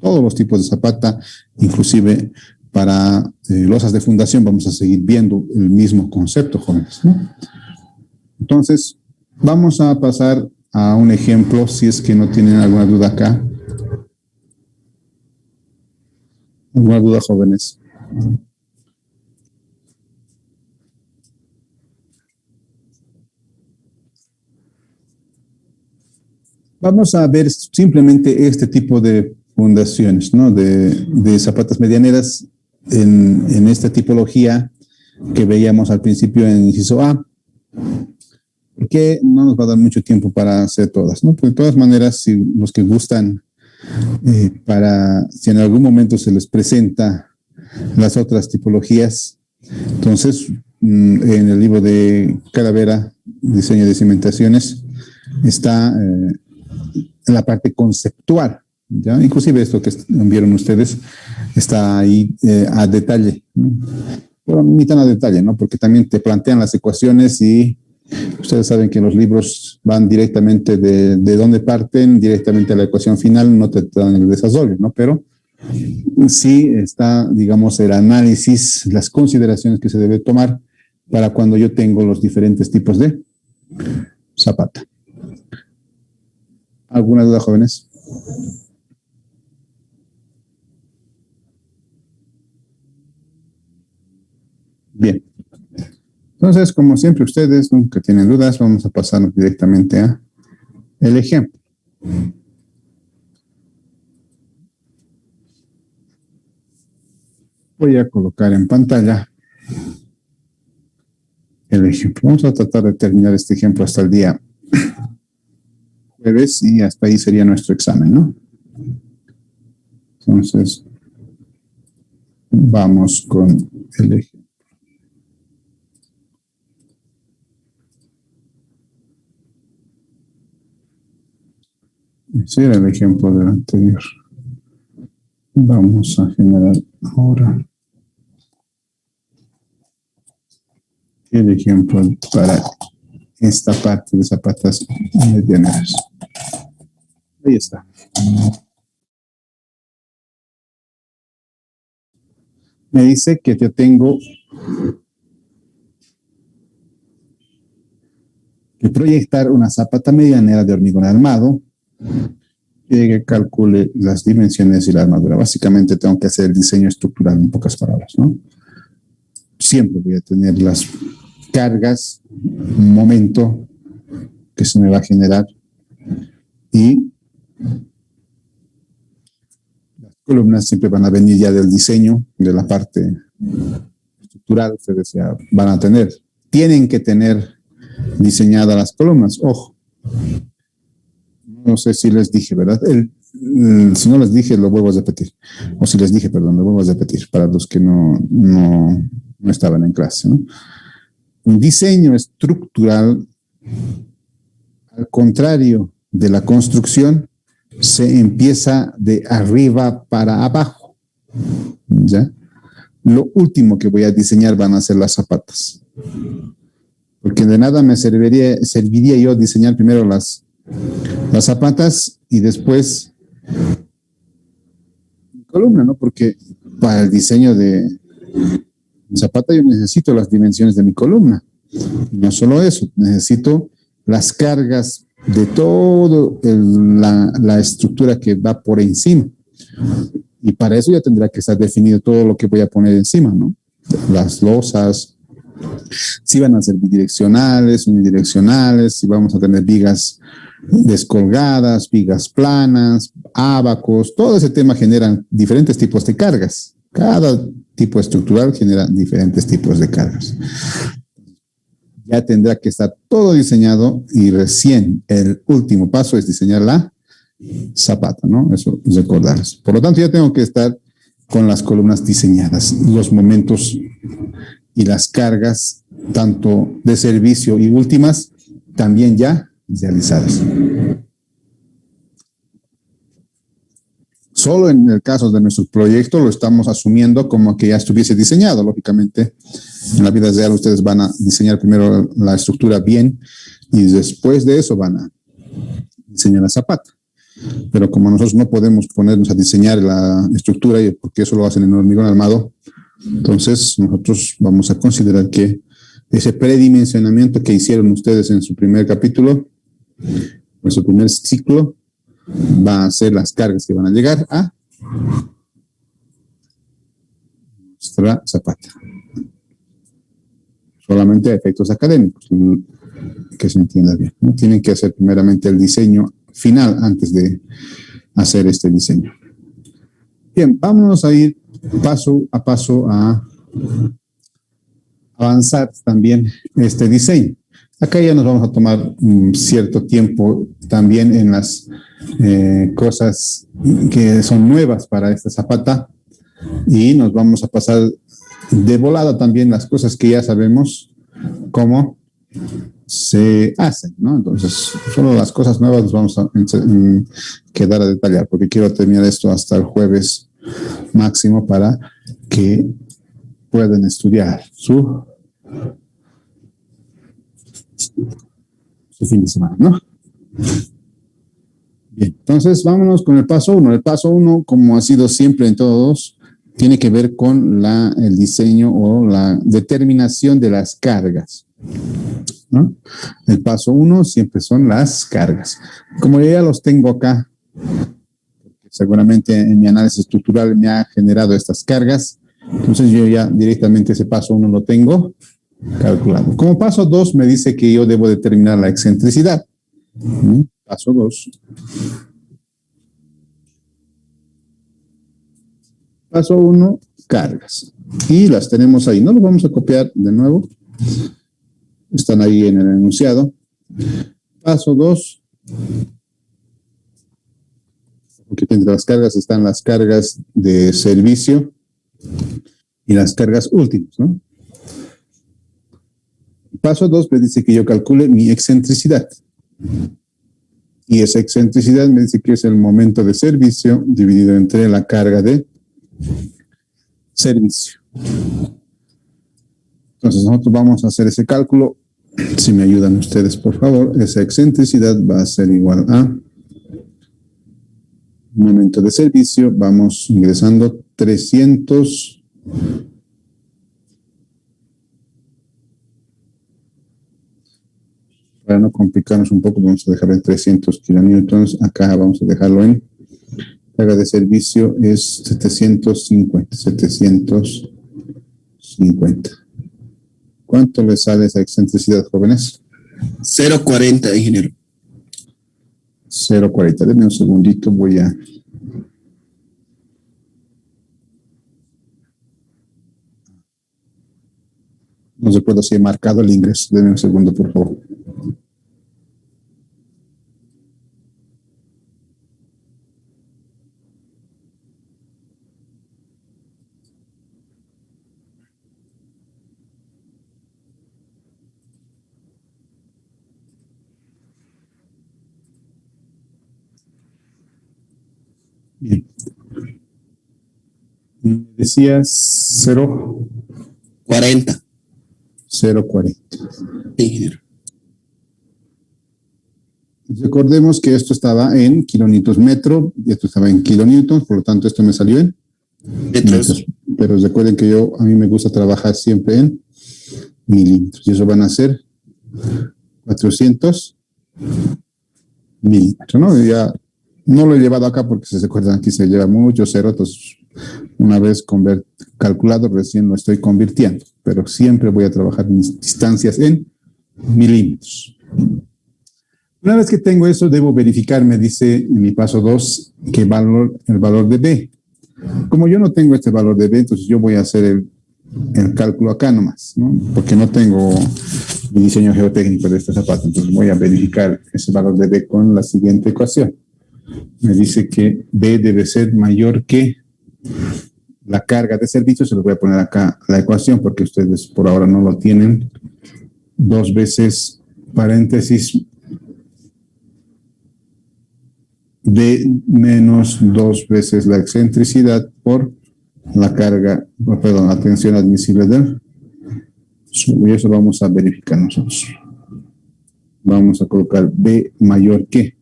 los tipos de zapata, inclusive para losas de fundación. Vamos a seguir viendo el mismo concepto, jóvenes, ¿no? Entonces, vamos a pasar a un ejemplo, si es que no tienen alguna duda acá. ¿Alguna duda, jóvenes? Vamos a ver simplemente este tipo de fundaciones, ¿no? De zapatas medianeras en esta tipología que veíamos al principio en el inciso A, que no nos va a dar mucho tiempo para hacer todas, ¿no? Pero de todas maneras, si los que gustan, si en algún momento se les presenta las otras tipologías, entonces en el libro de Calavera, Diseño de Cimentaciones, está en la parte conceptual, ¿ya? Inclusive esto que vieron ustedes está ahí a detalle, ¿no? Pero ni tan a detalle, ¿no? Porque también te plantean las ecuaciones y ustedes saben que los libros van directamente de dónde parten, directamente a la ecuación final, no te dan el desarrollo, ¿no? Pero sí está, digamos, el análisis, las consideraciones que se debe tomar para cuando yo tengo los diferentes tipos de zapata. ¿Alguna duda, jóvenes? Bien. Entonces, como siempre, ustedes nunca tienen dudas, vamos a pasar directamente a el ejemplo. Voy a colocar en pantalla el ejemplo. Vamos a tratar de terminar este ejemplo hasta el día jueves y hasta ahí sería nuestro examen, ¿no? Entonces, vamos con el ejemplo. Ese era el ejemplo del anterior. Vamos a generar ahora el ejemplo para esta parte de zapatas medianeras. Ahí está. Me dice que yo tengo que proyectar una zapata medianera de hormigón armado que calcule las dimensiones y la armadura. Básicamente tengo que hacer el diseño estructural en pocas palabras, ¿no? Siempre voy a tener las cargas, un momento que se me va a generar y las columnas siempre van a venir ya del diseño, de la parte estructural. Ustedes ya van a tienen que tener diseñadas las columnas. Ojo, no sé si les dije, ¿verdad? Si no les dije, lo vuelvo a repetir. O si les dije, perdón, lo vuelvo a repetir para los que no estaban en clase, ¿no? Un diseño estructural, al contrario de la construcción, se empieza de arriba para abajo, ¿ya? Lo último que voy a diseñar van a ser las zapatas. Porque de nada me serviría yo diseñar primero las zapatas y después columna, ¿no? Porque para el diseño de zapata yo necesito las dimensiones de mi columna. Y no solo eso, necesito las cargas de toda la estructura que va por encima. Y para eso ya tendrá que estar definido todo lo que voy a poner encima, ¿no? Las losas, si van a ser bidireccionales, unidireccionales, si vamos a tener vigas descolgadas, vigas planas, ábacos, todo ese tema generan diferentes tipos de cargas. Cada tipo estructural genera diferentes tipos de cargas. Ya tendrá que estar todo diseñado y recién el último paso es diseñar la zapata, ¿no? Eso es recordarles. Por lo tanto, ya tengo que estar con las columnas diseñadas, los momentos y las cargas, tanto de servicio y últimas, también ya realizadas. Solo en el caso de nuestro proyecto lo estamos asumiendo como que ya estuviese diseñado. Lógicamente, en la vida real ustedes van a diseñar primero la estructura bien y después de eso van a diseñar la zapata. Pero como nosotros no podemos ponernos a diseñar la estructura, porque eso lo hacen en hormigón armado, entonces nosotros vamos a considerar que ese predimensionamiento que hicieron ustedes en su primer capítulo, en su primer ciclo, va a ser las cargas que van a llegar a nuestra zapata. Solamente a efectos académicos, que se entienda bien, ¿no? Tienen que hacer primeramente el diseño final antes de hacer este diseño. Bien, vámonos a ir paso a paso a avanzar también este diseño. Acá ya nos vamos a tomar cierto tiempo también en las cosas que son nuevas para esta zapata y nos vamos a pasar de volada también las cosas que ya sabemos cómo se hacen, ¿no? Entonces, solo las cosas nuevas nos vamos a quedar a detallar porque quiero terminar esto hasta el jueves máximo para que puedan estudiar su fin de semana, ¿no? Bien, entonces vámonos con el paso 1. El paso 1, como ha sido siempre en todos, tiene que ver con el diseño o la determinación de las cargas, ¿no? El paso 1 siempre son las cargas. Como yo ya los tengo acá, seguramente en mi análisis estructural me ha generado estas cargas, entonces yo ya directamente ese paso 1 lo tengo calculado. Como paso 2 me dice que yo debo determinar la excentricidad. Paso 2. Paso 1, cargas. Y las tenemos ahí. No las vamos a copiar de nuevo. Están ahí en el enunciado. Paso 2. Porque entre las cargas están las cargas de servicio y las cargas últimas, ¿no? Paso 2 me dice que yo calcule mi excentricidad. Y esa excentricidad me dice que es el momento de servicio dividido entre la carga de servicio. Entonces nosotros vamos a hacer ese cálculo. Si me ayudan ustedes, por favor, esa excentricidad va a ser igual a momento de servicio. Vamos ingresando 300. Para no complicarnos un poco, vamos a dejar en 300 kilonewtons. Acá vamos a dejarlo en carga de servicio es 750. 750. ¿Cuánto le sale esa excentricidad, jóvenes? 0.40, ingeniero. 0.40. Denme un segundito, voy a... No recuerdo si he marcado el ingreso. Denme un segundo, por favor. Bien. Decías 40. 0.40. Ingeniero. Recordemos que esto estaba en kilonewtons metro y esto estaba en kilonewtons, por lo tanto esto me salió en metros. Pero recuerden que a mí me gusta trabajar siempre en milímetros y eso van a ser 400 milímetros, ¿no? Ya no lo he llevado acá porque si se acuerdan aquí se lleva mucho cero, entonces una vez calculado recién lo estoy convirtiendo, pero siempre voy a trabajar mis distancias en milímetros. Una vez que tengo eso, debo verificar, me dice en mi paso 2, el valor de B. Como yo no tengo este valor de B, entonces yo voy a hacer el cálculo acá nomás, ¿no? Porque no tengo mi diseño geotécnico de este zapato, entonces voy a verificar ese valor de B con la siguiente ecuación. Me dice que B debe ser mayor que la carga de servicio. Se lo voy a poner acá la ecuación porque ustedes por ahora no lo tienen. 2 veces paréntesis B menos 2 veces la excentricidad por la carga, perdón, la tensión admisible del suelo. Y eso vamos a verificar nosotros. Vamos a colocar B mayor que.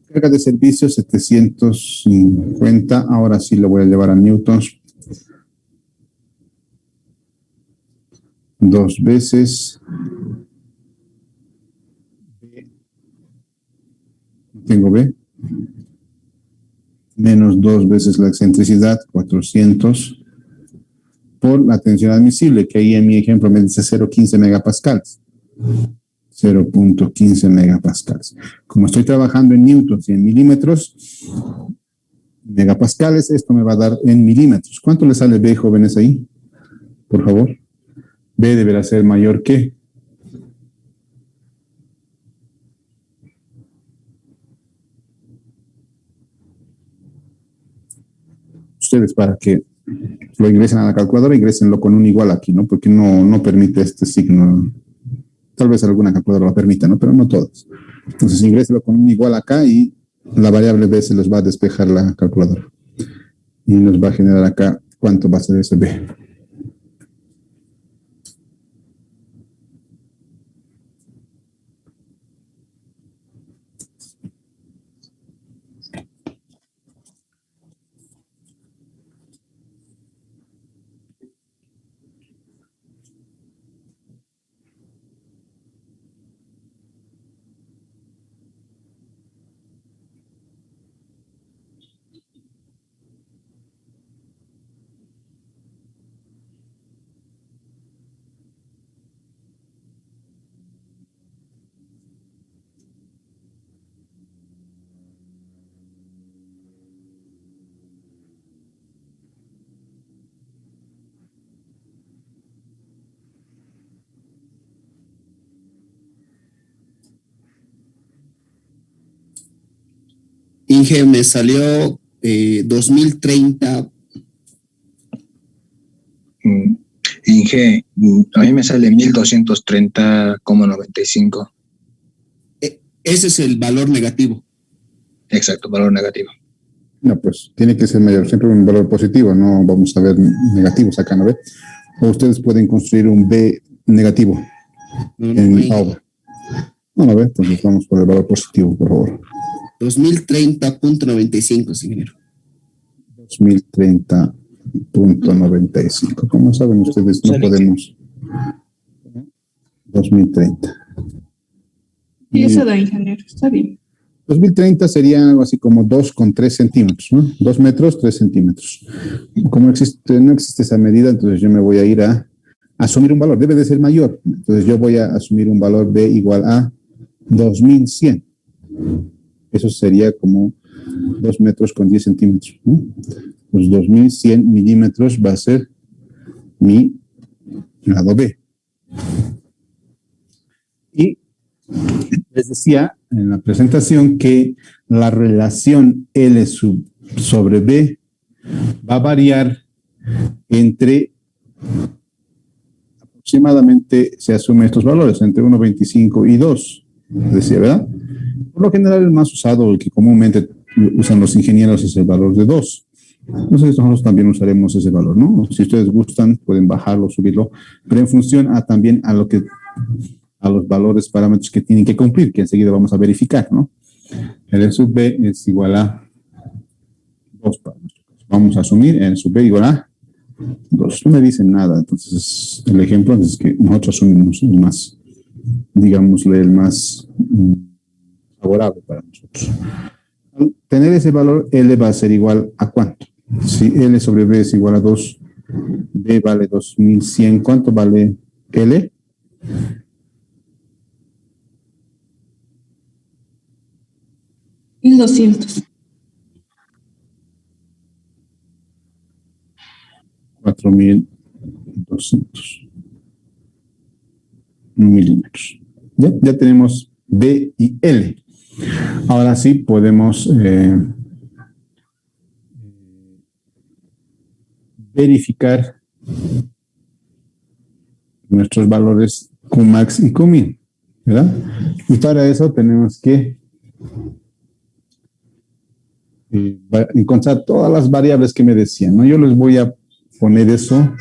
Carga de servicio 750. Ahora sí lo voy a llevar a newtons. 2 veces. Tengo B. Menos 2 veces la excentricidad, 400. Por la tensión admisible, que ahí en mi ejemplo me dice 0.15 megapascales. 0.15 megapascales. Como estoy trabajando en newtons y en milímetros, megapascales, esto me va a dar en milímetros. ¿Cuánto le sale B, jóvenes, ahí? Por favor. B deberá ser mayor que. Ustedes, para que lo ingresen a la calculadora, ingresenlo con un igual aquí, ¿no? Porque no permite este signo. Tal vez alguna calculadora lo permita, ¿no? Pero no todas. Entonces, ingrésenlo con un igual acá y la variable B se les va a despejar la calculadora. Y nos va a generar acá cuánto va a ser ese B. Inge, me salió 2030. Inge, a mí me sale 1230,95. Ese es el valor negativo. Exacto, valor negativo. No, pues tiene que ser mayor, siempre un valor positivo, no vamos a ver negativos acá, ¿no ve? O ustedes pueden construir un B negativo en obra. No ve, entonces vamos por el valor positivo, por favor. 2030.95, ingeniero. 2030.95. ¿Cómo saben ustedes? No podemos. 2030. Sí, eso da, ingeniero, está bien. 2030 sería algo así como 2,3 centímetros, ¿no? 2 metros, 3 centímetros. Como no existe esa medida, entonces yo me voy a ir a asumir un valor. Debe de ser mayor. Entonces yo voy a asumir un valor B igual a 2100. Eso sería como 2 metros con 10 centímetros, ¿no? Pues 2100 milímetros va a ser mi lado B. Y les decía en la presentación que la relación L sobre B va a variar entre aproximadamente, se asume estos valores, entre 1,25 y 2, decía, ¿verdad? Por lo general, el más usado, el que comúnmente usan los ingenieros, es el valor de 2. Entonces, nosotros también usaremos ese valor, ¿no? Si ustedes gustan, pueden bajarlo, subirlo, pero en función también a los valores, parámetros que tienen que cumplir, que enseguida vamos a verificar, ¿no? L sub B es igual a 2 para nuestro caso. Vamos a asumir L sub B igual a 2. No me dicen nada, entonces el ejemplo es que nosotros asumimos el más, digámosle, el más favorable para nosotros. Al tener ese valor, L va a ser igual a ¿cuánto? Si L sobre B es igual a 2, B vale 2100, ¿cuánto vale L? $1,200. 4,200 milímetros. Ya tenemos B y L. Ahora sí podemos verificar nuestros valores Qmax y Qmin, ¿verdad? Y para eso tenemos que encontrar todas las variables que me decían, ¿no? Yo les voy a poner eso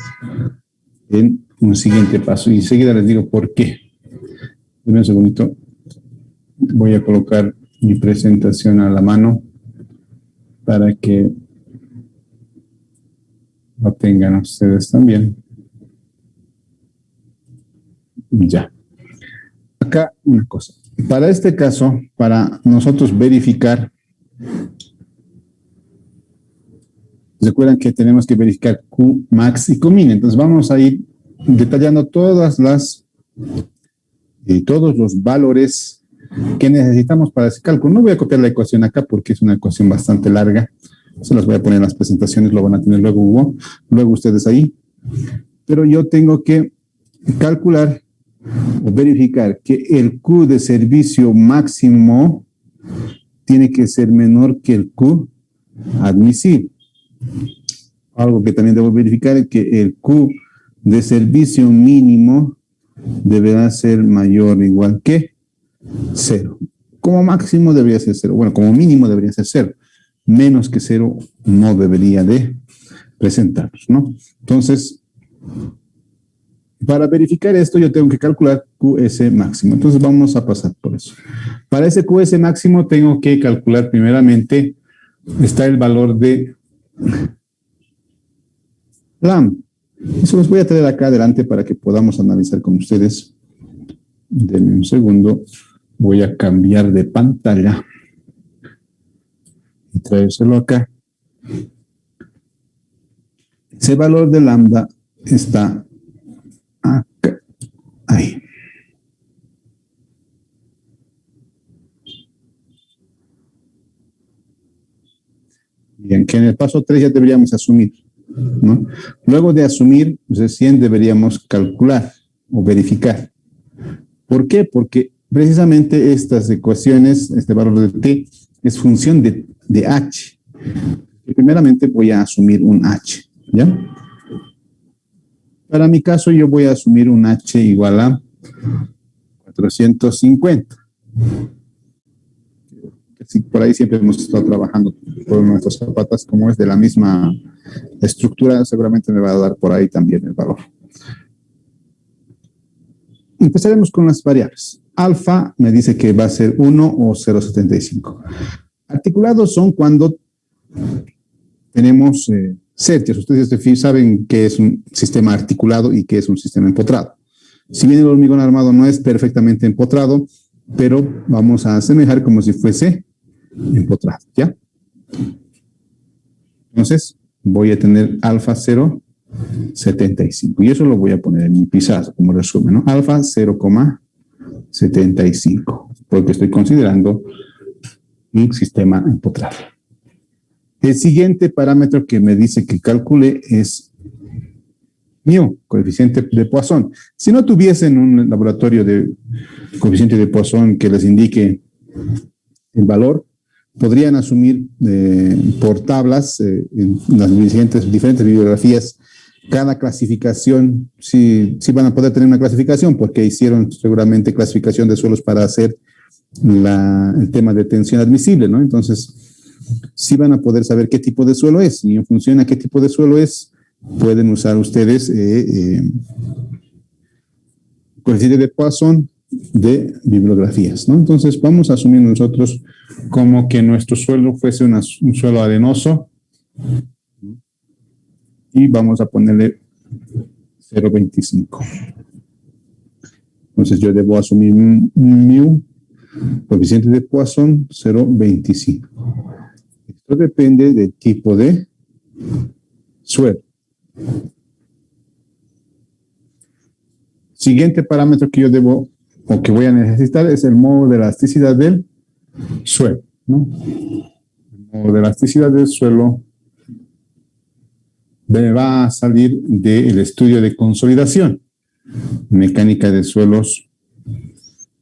en un siguiente paso y enseguida les digo por qué. Dame un segundito. Voy a colocar mi presentación a la mano para que lo tengan ustedes también. Ya. Acá una cosa. Para este caso, para nosotros verificar, recuerdan que tenemos que verificar Qmax y Qmin. Entonces vamos a ir detallando todos los valores que necesitamos para ese cálculo. No voy a copiar la ecuación acá porque es una ecuación bastante larga. Se las voy a poner en las presentaciones, lo van a tener luego ustedes ahí. Pero yo tengo que calcular o verificar que el Q de servicio máximo tiene que ser menor que el Q admisible. Algo que también debo verificar es que el Q de servicio mínimo deberá ser mayor o igual que 0. Como máximo debería ser 0. Bueno, como mínimo debería ser 0. Menos que 0 no debería de presentarnos, ¿no? Entonces, para verificar esto yo tengo que calcular QS máximo. Entonces vamos a pasar por eso. Para ese QS máximo tengo que calcular primeramente, está el valor de lambda. Eso los voy a traer acá adelante para que podamos analizar con ustedes. Denme un segundo. Voy a cambiar de pantalla y traérselo acá. Ese valor de lambda está acá. Ahí. Bien, que en el paso 3 ya deberíamos asumir, ¿no? Luego de asumir, recién deberíamos calcular o verificar. ¿Por qué? Porque precisamente estas ecuaciones, este valor de t, es función de h. Y primeramente voy a asumir un h, ¿ya? Para mi caso yo voy a asumir un h igual a 450. Por ahí siempre hemos estado trabajando por nuestras zapatas, como es de la misma estructura, seguramente me va a dar por ahí también el valor. Empezaremos con las variables. Alfa me dice que va a ser 1 o 0,75. Articulados son cuando tenemos certios. Ustedes saben que es un sistema articulado y que es un sistema empotrado. Si bien el hormigón armado no es perfectamente empotrado, pero vamos a asemejar como si fuese empotrado, ¿ya? Entonces, voy a tener alfa 0,75. Y eso lo voy a poner en mi pizarra como resumen, ¿no? Alfa 0,75. Porque estoy considerando un sistema empotrado. El siguiente parámetro que me dice que calcule es mu, coeficiente de Poisson. Si no tuviesen un laboratorio de coeficiente de Poisson que les indique el valor, podrían asumir por tablas en las diferentes bibliografías cada clasificación. Sí van a poder tener una clasificación porque hicieron seguramente clasificación de suelos para hacer el tema de tensión admisible, ¿no? Entonces, sí van a poder saber qué tipo de suelo es, y en función a qué tipo de suelo es, pueden usar ustedes coeficiente de Poisson de bibliografías, ¿no? Entonces, vamos a asumir nosotros como que nuestro suelo fuese un suelo arenoso y vamos a ponerle 0,25. Entonces, yo debo asumir un mu, coeficiente de Poisson, 0,25. Esto depende del tipo de suelo. Siguiente parámetro que yo debo o que voy a necesitar es el modo de elasticidad del suelo, ¿no? El modo de elasticidad del suelo me va a salir del estudio de consolidación. Mecánica de suelos,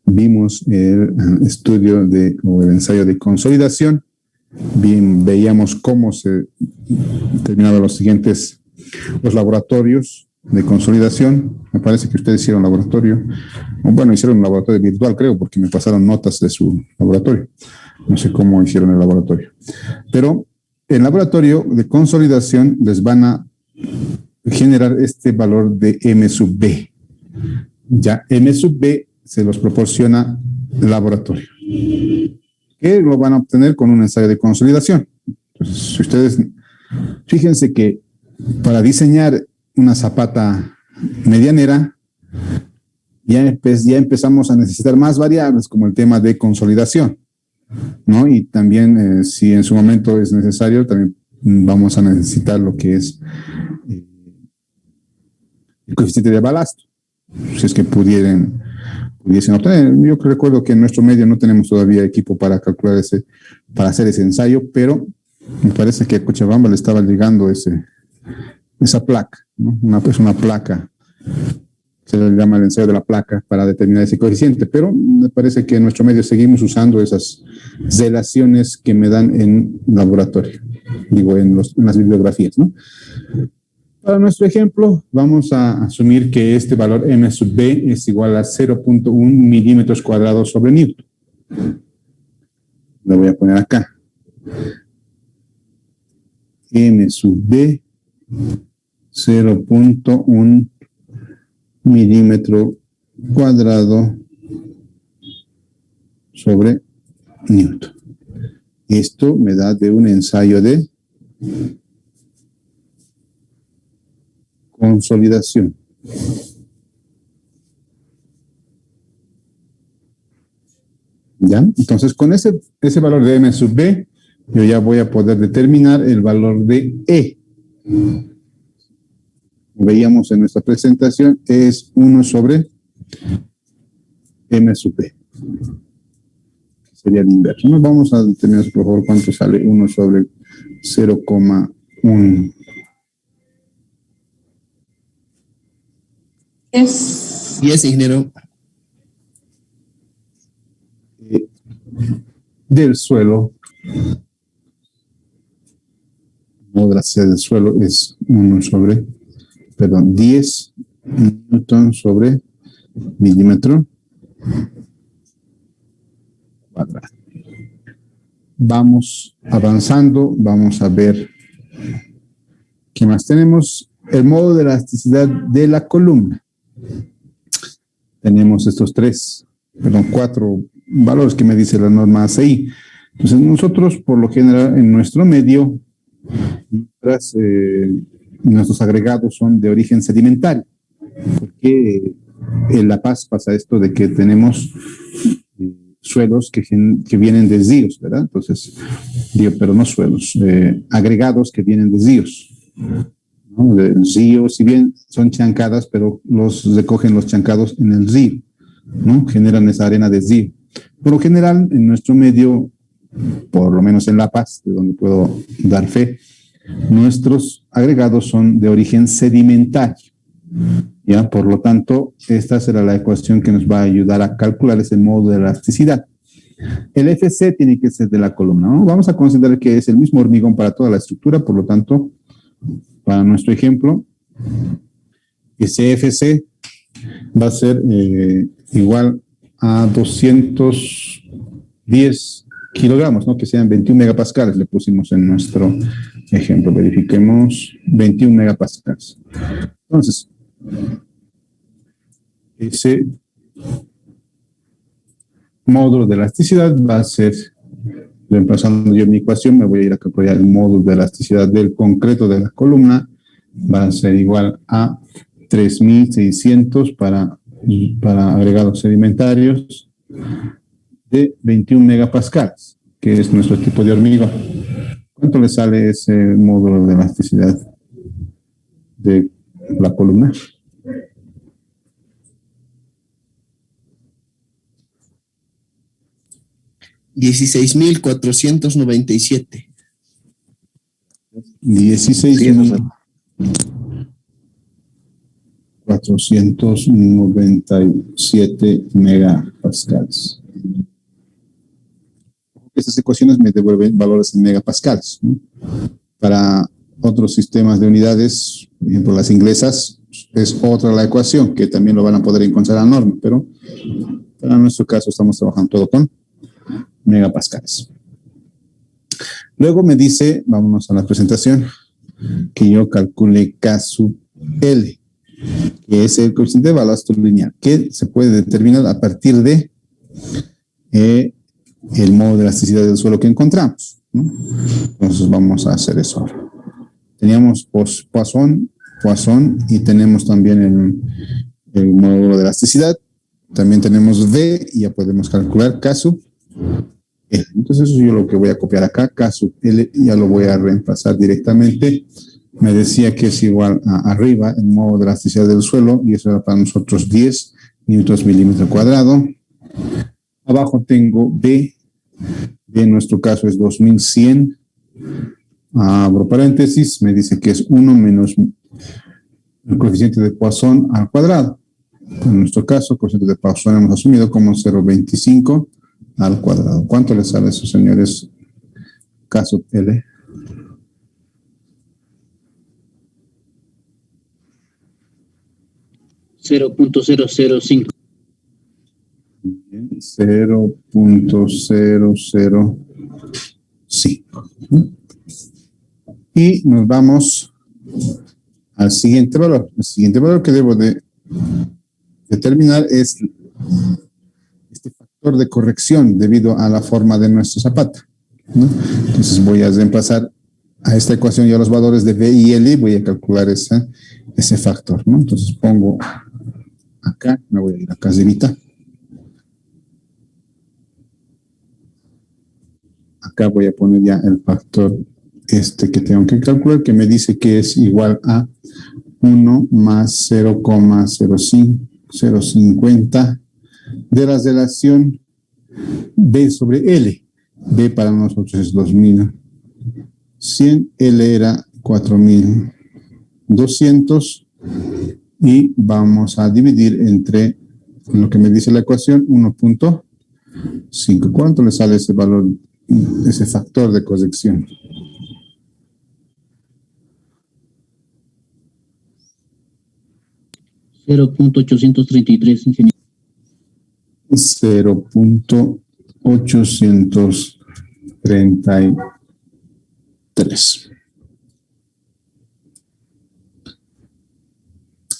vimos el estudio o el ensayo de consolidación. Bien, veíamos cómo se terminaban los laboratorios de consolidación. Me parece que ustedes hicieron laboratorio, hicieron un laboratorio virtual, creo, porque me pasaron notas de su laboratorio. No sé cómo hicieron el laboratorio. Pero en laboratorio de consolidación les van a generar este valor de M sub B. Ya M sub B se los proporciona el laboratorio, que lo van a obtener con un ensayo de consolidación. Entonces, si ustedes, fíjense que para diseñar una zapata medianera, ya empezamos a necesitar más variables como el tema de consolidación, ¿no? Y también, si en su momento es necesario, también vamos a necesitar lo que es el coeficiente de balasto, si es que pudiesen obtener. Yo recuerdo que en nuestro medio no tenemos todavía equipo para calcular para hacer ese ensayo, pero me parece que a Cochabamba le estaba llegando esa placa, ¿no? Es una placa, se le llama el ensayo de la placa para determinar ese coeficiente, pero me parece que en nuestro medio seguimos usando esas relaciones que me dan en laboratorio, digo, en las bibliografías, ¿no? Para nuestro ejemplo, vamos a asumir que este valor M sub B es igual a 0.1 milímetros cuadrados sobre Newton. Lo voy a poner acá. M sub B, 0.1 milímetro cuadrado sobre Newton. Esto me da de un ensayo de consolidación. ¿Ya? Entonces, con ese valor de M sub B, yo ya voy a poder determinar el valor de E. Veíamos en nuestra presentación, es 1 sobre M sub B. Sería el inverso, ¿no? Vamos a determinar, por favor, cuánto sale 1 sobre 0,1. Es 10, ingeniero. Del suelo. Modula C del suelo es 10 newton sobre milímetro cuadrado. Vamos avanzando, vamos a ver qué más tenemos. El modo de elasticidad de la columna. Tenemos estos 4 valores que me dice la norma ACI. Entonces, nosotros, por lo general, en nuestro medio, nuestros agregados son de origen sedimentario, porque en La Paz pasa esto de que tenemos suelos que vienen de ríos, ¿verdad? Entonces, pero no suelos, agregados que vienen de ríos, ¿no? De ríos, si bien son chancadas, pero los recogen los chancados en el río, ¿no? Generan esa arena de río. Por lo general, en nuestro medio, por lo menos en La Paz, de donde puedo dar fe, nuestros agregados son de origen sedimentario. ¿Ya? Por lo tanto, esta será la ecuación que nos va a ayudar a calcular ese modo de elasticidad. El FC tiene que ser de la columna, ¿no? Vamos a considerar que es el mismo hormigón para toda la estructura, por lo tanto, para nuestro ejemplo, ese FC va a ser igual a 210 kilogramos, ¿no? Que sean 21 megapascales, le pusimos en nuestro ejemplo. Verifiquemos 21 megapascales. Entonces, ese módulo de elasticidad va a ser, reemplazando yo mi ecuación, me voy a ir a calcular el módulo de elasticidad del concreto de la columna, va a ser igual a 3.600 para agregados sedimentarios de 21 megapascales, que es nuestro tipo de hormigón. ¿Cuánto le sale ese módulo de elasticidad de la columna? $16,497. 16,497 megapascales. Estas ecuaciones me devuelven valores en megapascales, ¿no? Para otros sistemas de unidades, por ejemplo las inglesas, es otra la ecuación que también lo van a poder encontrar a norma, pero para nuestro caso estamos trabajando todo con megapascales. Luego me dice, vámonos a la presentación, que yo calcule K sub L, que es el coeficiente de balasto lineal, que se puede determinar a partir de el modo de elasticidad del suelo que encontramos, ¿no? Entonces vamos a hacer eso ahora. Teníamos Poisson y tenemos también el módulo de elasticidad. También tenemos V y ya podemos calcular K sub L. Entonces eso yo lo que voy a copiar acá, K sub L, ya lo voy a reemplazar directamente. Me decía que es igual a arriba el modo de elasticidad del suelo y eso era para nosotros 10 newtons milímetro cuadrado. Abajo tengo B en nuestro caso es 2100. Abro paréntesis, me dice que es 1 menos el coeficiente de Poisson al cuadrado. En nuestro caso, el coeficiente de Poisson hemos asumido como 0,25 al cuadrado. ¿Cuánto les sale a esos señores? K sub L. 0.005. 0.005. Y nos vamos al siguiente valor. El siguiente valor que debo de determinar es este factor de corrección debido a la forma de nuestro zapata, ¿no? Entonces voy a reemplazar a esta ecuación ya los valores de V y L y voy a calcular ese factor, ¿no? Entonces pongo acá, me voy a ir a casita. Acá voy a poner ya el factor que tengo que calcular, que me dice que es igual a 1 más 0,050 de la relación B sobre L. B para nosotros es 2100, L era 4200 y vamos a dividir entre lo que me dice la ecuación 1.5. ¿Cuánto le sale ese valor, ese factor de corrección? 0.833, ingeniero. 0.833.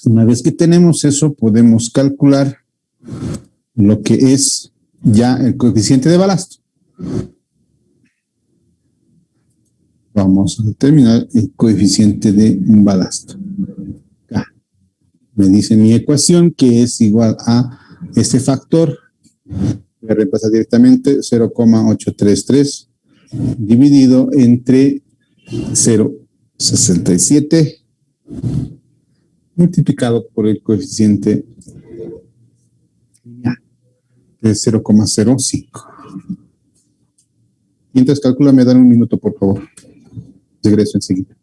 Una vez que tenemos eso, podemos calcular lo que es ya el coeficiente de balasto. Vamos a determinar el coeficiente de balasto. Acá me dice mi ecuación que es igual a este factor. Voy a reemplazar directamente 0,833 dividido entre 0,67 multiplicado por el coeficiente que es 0,05. Mientras calcula, me dan un minuto, por favor. Regreso enseguida.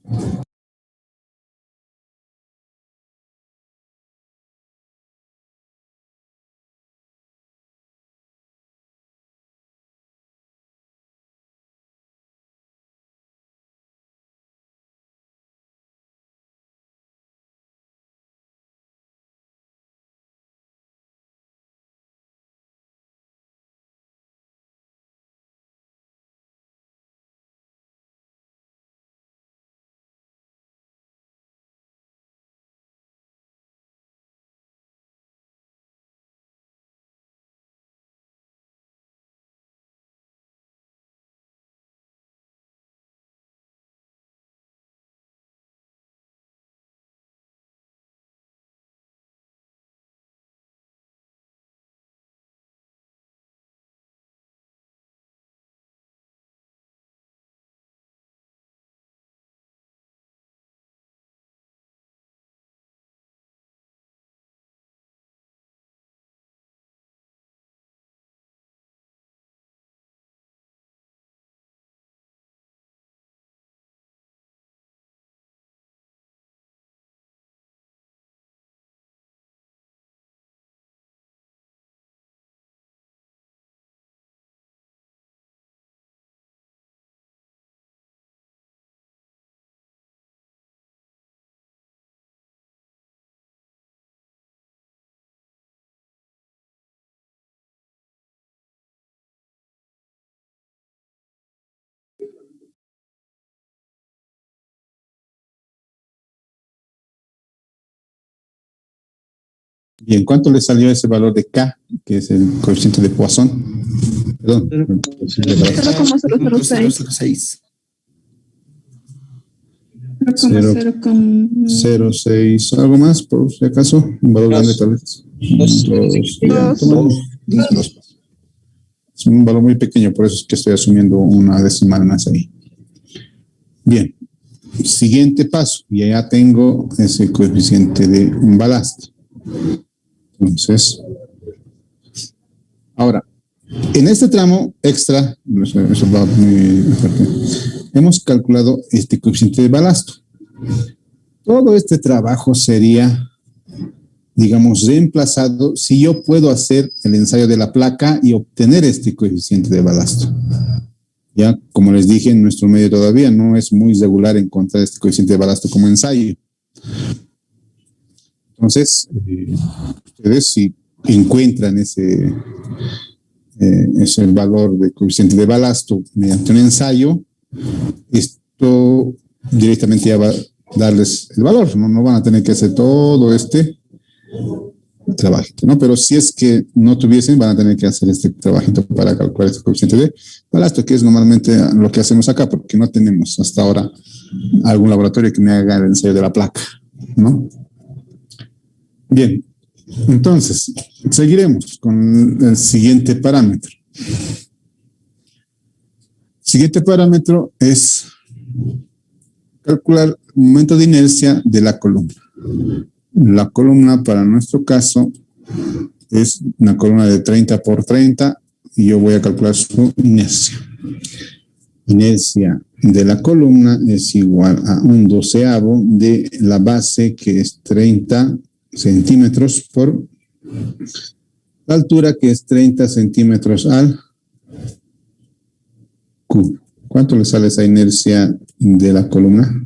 Bien, ¿cuánto le salió ese valor de K, que es el coeficiente de Poisson? Perdón. el coeficiente de Balasto. 0,006. 0.006. 0,6, algo más, por si acaso, un valor grande tal vez. Dos. Es un valor muy pequeño, por eso es que estoy asumiendo una decimal más ahí. Bien, siguiente paso, y ya tengo ese coeficiente de balasto. Entonces, ahora, en este tramo extra, eso va muy fuerte, hemos calculado este coeficiente de balasto. Todo este trabajo sería, digamos, reemplazado si yo puedo hacer el ensayo de la placa y obtener este coeficiente de balasto. Ya, como les dije, en nuestro medio todavía no es muy regular encontrar este coeficiente de balasto como ensayo. Entonces, ustedes si encuentran ese valor de coeficiente de balasto mediante un ensayo, esto directamente ya va a darles el valor, no van a tener que hacer todo este trabajito, ¿no? Pero si es que no tuviesen, van a tener que hacer este trabajito para calcular este coeficiente de balasto, que es normalmente lo que hacemos acá, porque no tenemos hasta ahora algún laboratorio que me haga el ensayo de la placa, ¿no? Bien, entonces, seguiremos con el siguiente parámetro. El siguiente parámetro es calcular el momento de inercia de la columna. La columna, para nuestro caso, es una columna de 30 por 30 y yo voy a calcular su inercia. Inercia de la columna es igual a 1/12 de la base, que es 30 centímetros, por la altura, que es 30 centímetros al cubo. ¿Cuánto le sale esa inercia de la columna?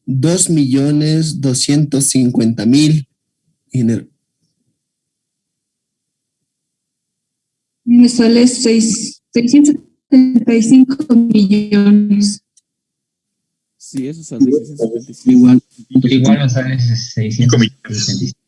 $2.250.000. Me sale 675 millones. Sí, eso sale 675. Igual. Igual nos sale 675.